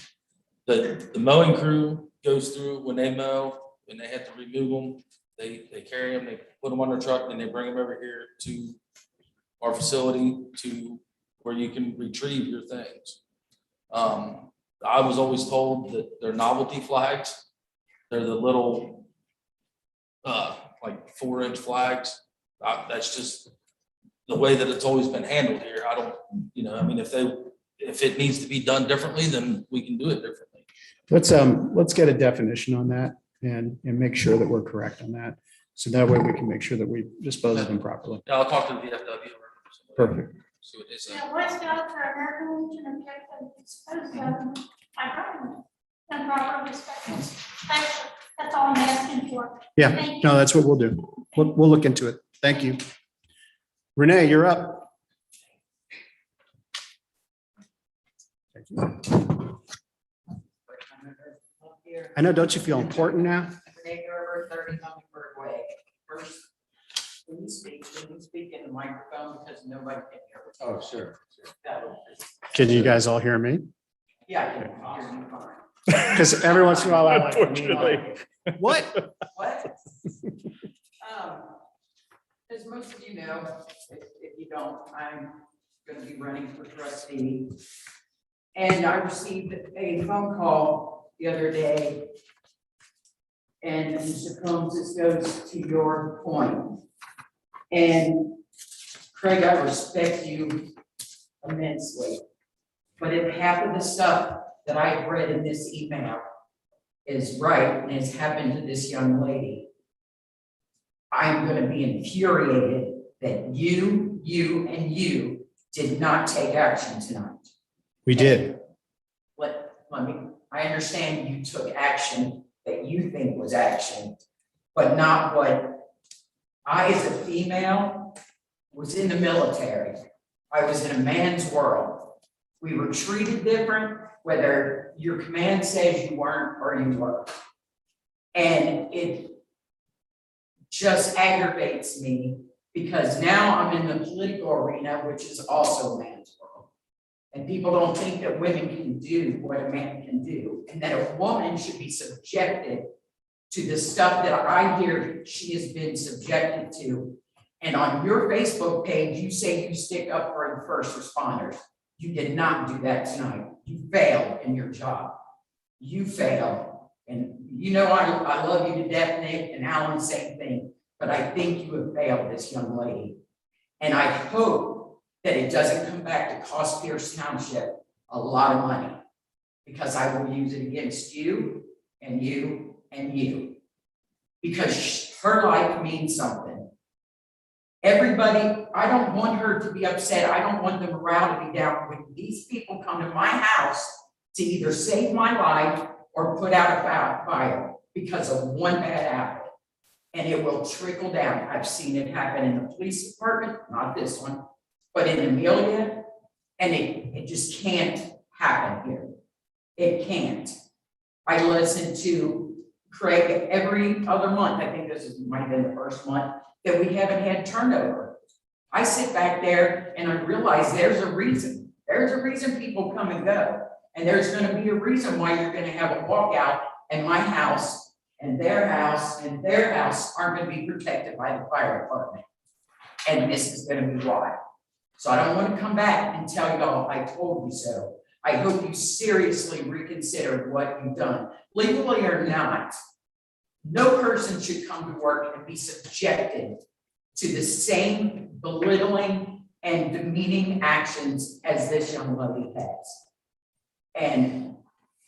the mowing crew goes through when they mow, when they have to remove them, they carry them, they put them on their truck, and they bring them over here to our facility to where you can retrieve your things. I was always told that they're novelty flags. They're the little, like 4-inch flags. That's just the way that it's always been handled here. I don't, if it needs to be done differently, then we can do it differently. Let's get a definition on that and make sure that we're correct on that. So that way we can make sure that we dispose of them properly. Yeah, I'll talk to the VFW. Perfect. See what they say. Yeah, Boy Scouts or American Legion of Texas disposed of them by government and proper respect. That's all I'm asking for. Yeah, Thank you. no, that's what we'll do. We'll look into it. Thank you. Renee, you're up. Thank you. I know, don't you feel important now? Renee Gerber, 30 Hummingbird Way. First, when you speak in the microphone because nobody can hear. Oh, sure. Can you guys all hear me? Yeah, I can hear you fine. Because every once in a while I like. Unfortunately. What? What? As most of you know, if you don't, I'm going to be running for trustee. And I received a phone call the other day. And Mr. Combs, this goes to your point. And Craig, I respect you immensely. But if half of the stuff that I've read in this email is right and has happened to this young lady, I'm going to be infuriated that you did not take action tonight. We did. I understand you took action that you think was action, but not what I, as a female, was in the military. I was in a man's world. We were treated different, whether your command says you weren't or you were. And it just aggravates me because now I'm in the political arena, which is also a man's world. And people don't think that women can do what a man can do, and that a woman should be subjected to the stuff that I hear she has been subjected to. And on your Facebook page, you say you stick up for the first responders. You did not do that tonight. You failed in your job. You failed. And I love you to death, Nick, and Alan, same thing. But I think you have failed this young lady. And I hope that it doesn't come back to cost Pierce Township a lot of money, because I will use it against you and you and you, because her life means something. Everybody, I don't want her to be upset. I don't want the morale to be down when these people come to my house to either save my life or put out a fire because of one bad apple. And it will trickle down. I've seen it happen in the police department, not this one, but in Amelia, and it just can't happen here. It can't. I listen to Craig every other month. I think might have been the first month that we haven't had turnover. I sit back there and I realize there's a reason. There's a reason people come and go. And there's going to be a reason why you're going to have a walkout, and my house and their house and their house aren't going to be protected by the fire department. And this is going to be why. So I don't want to come back and tell y'all I told you so. I hope you seriously reconsider what you've done. Legally or not, no person should come to work and be subjected to the same belittling and demeaning actions as this young lady has. And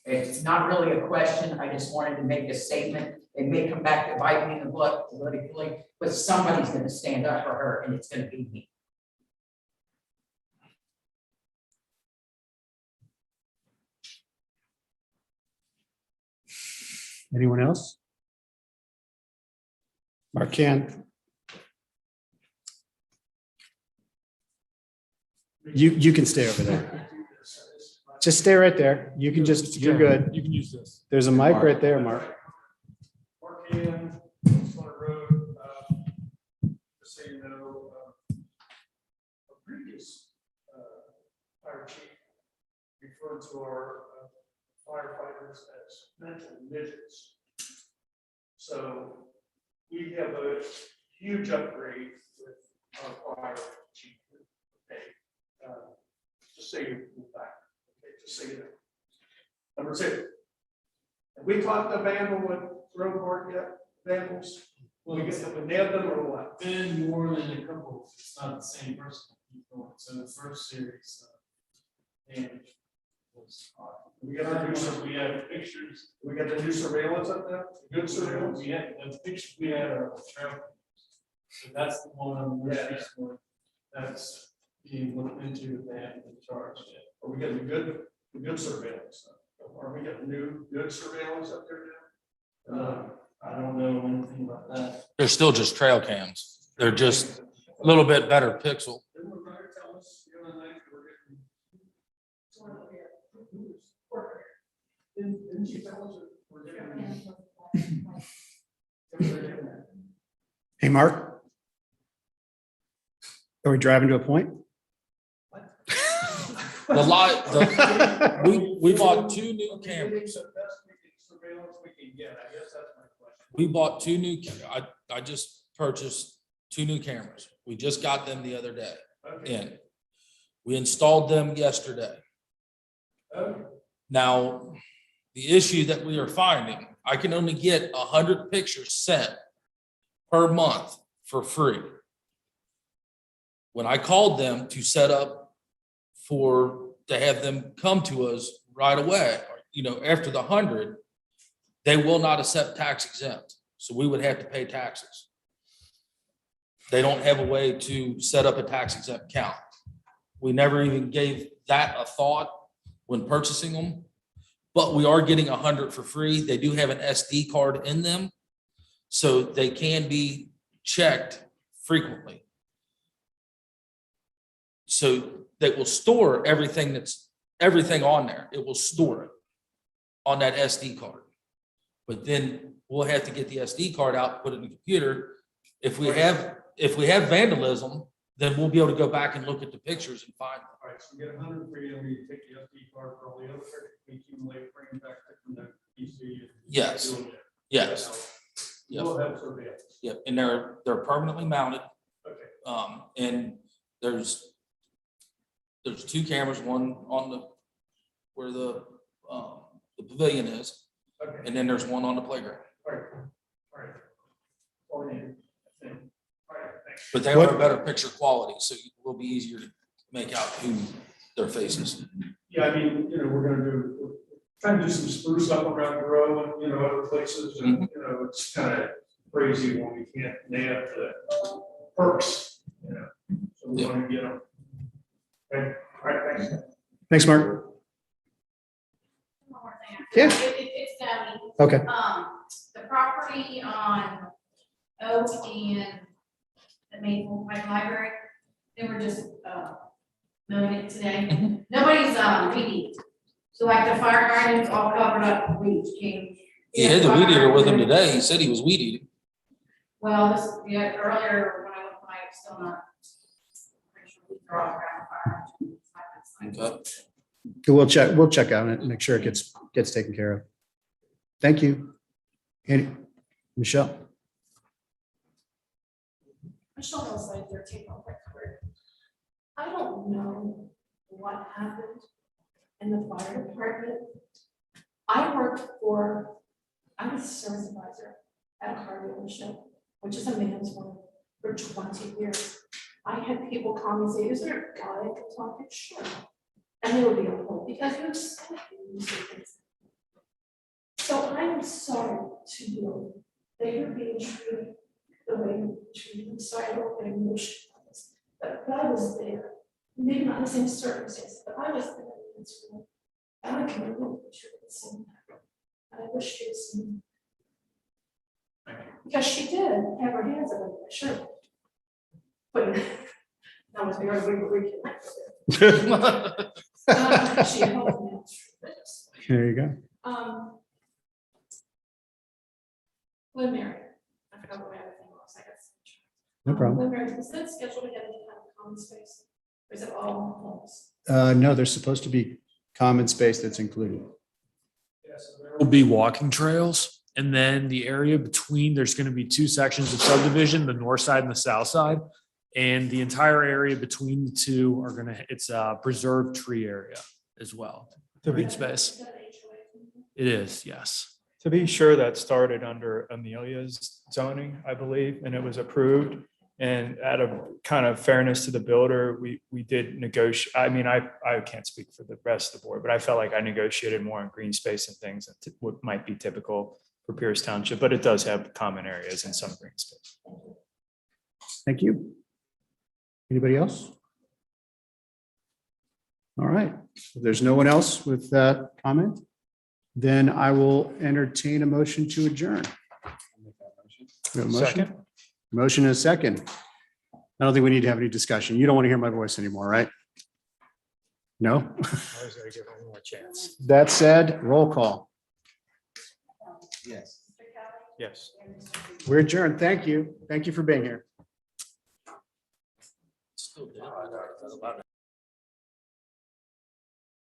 it's not really a question, I just wanted to make a statement. It may come back to bite me in the butt politically, but somebody's gonna stand up for her, and it's gonna be me. Anyone else? Mark Can. You can stay over there. Just stay right there. You can just, you're good. You can use this. There's a mic right there, Mark. Mark Ian, Slaughter Road, just so you know, a previous fire chief referred to our firefighters as mental midgets. So we have a huge upgrade with our fire chief. Okay, just so you move back. Okay, just so you know. Number two. Have we talked to Vandal with road board yet? Vandals? Well, We nailed them or what? been more than a couple, it's not the same person. So the first series, damage was. We got the new We have pictures. We got the new surveillance up there, good surveillance. We had, the pictures we had are trail. So that's the one on the most recent one. That's being looked into if they haven't been charged yet. Are we getting good surveillance? Are we getting new good surveillance up there now? I don't know anything about that. They're still just trail cams. They're just a little bit better pixel. Didn't the writer tell us the other night we're getting? Didn't you tell us that we're getting? Hey, Mark. Are we driving to a point? We bought 2 new cameras. Surveillance we can get, I guess that's my question. We bought 2 new, I just purchased 2 new cameras. We just got them the other day in. We installed them yesterday. Okay. Now, the issue that we are finding, I can only get 100 pictures sent per month for free. When I called them to set up to have them come to us right away, after the 100, they will not accept tax exempt. So we would have to pay taxes. They don't have a way to set up a tax exempt account. We never even gave that a thought when purchasing them, but we are getting 100 for free. They do have an SD card in them, so they can be checked frequently. So they will store everything on there. It will store it on that SD card. But then we'll have to get the SD card out, put it in the computer. If we have vandalism, then we'll be able to go back and look at the pictures and find them. All right, so we get 100 for you, and we take the SD card for all the other pictures, we accumulate, bring them back from the PC. Yes. Yes. Yep. We'll have surveillance. Yep, and they're permanently mounted. Okay. And there's 2 cameras, one on where the pavilion is, Okay. and then there's one on the playground. All right. All right. All right. I think. All right, thanks. But they are better picture quality, so it will be easier to make out who their faces. Yeah, I mean, we're trying to do some spruce up around the road and, other places, and, it's kind of crazy when we can't nail the perks, so we want to get them. Okay, all right, thanks. Thanks, Mark. One more thing. Yeah. It's Debbie. Okay. The property on Oak and the Maple Pike Library, they were just, mowing it today. Nobody's, weeding. So like the fire hydrants all covered up with weeds, King. He had the weed eater with him today. He said he was weed eating. Well, earlier when I went by, it's still not. Pretty sure we throw it around fire. Okay, we'll check on it and make sure it gets taken care of. Thank you. Michelle. Michelle Hillside, 13 Public Court. I don't know what happened in the fire department. I was a service advisor at a car dealership, which is a man's one, for 20 years. I had people come and say, is there a guy I can talk to? Sure. And they would be on hold because you're so things. So I'm sorry to you that you're being treated the way you're being treated. I'm sorry, I don't get emotional on this, but I was there. Maybe not in the same circumstances, but I was there in this room. And I can remember what you were saying. And I wish she had seen. Because she did have her hands up on my shirt. But that was very reconnected. She helped me out tremendously. There you go. Glen Mary, I forgot what my other thing was, I got. No problem. Glen Mary, is that scheduled to get any kind of common space? Or is it all homes? No, there's supposed to be common space that's included. Will be walking trails. And then the area between, there's going to be two sections of subdivision, the north side and the south side. And the entire area between the two are going to, it's a preserved tree area as well. Green space. It is, yes. To be sure, that started under Amelia's zoning, I believe, and it was approved. And out of kind of fairness to the builder, we did negotiate. I mean, I can't speak for the rest of the board, but I felt like I negotiated more on green space and things that what might be typical for Pierce Township, but it does have common areas and some green space. Thank you. Anybody else? All right. If there's no one else with that comment, then I will entertain a motion to adjourn. We have a motion? Second. Motion and a second. I don't think we need to have any discussion. You don't want to hear my voice anymore, right? No? Always gotta give one more chance. That said, roll call. Yes. Yes. We're adjourned. Thank you. Thank you for being here. Still did.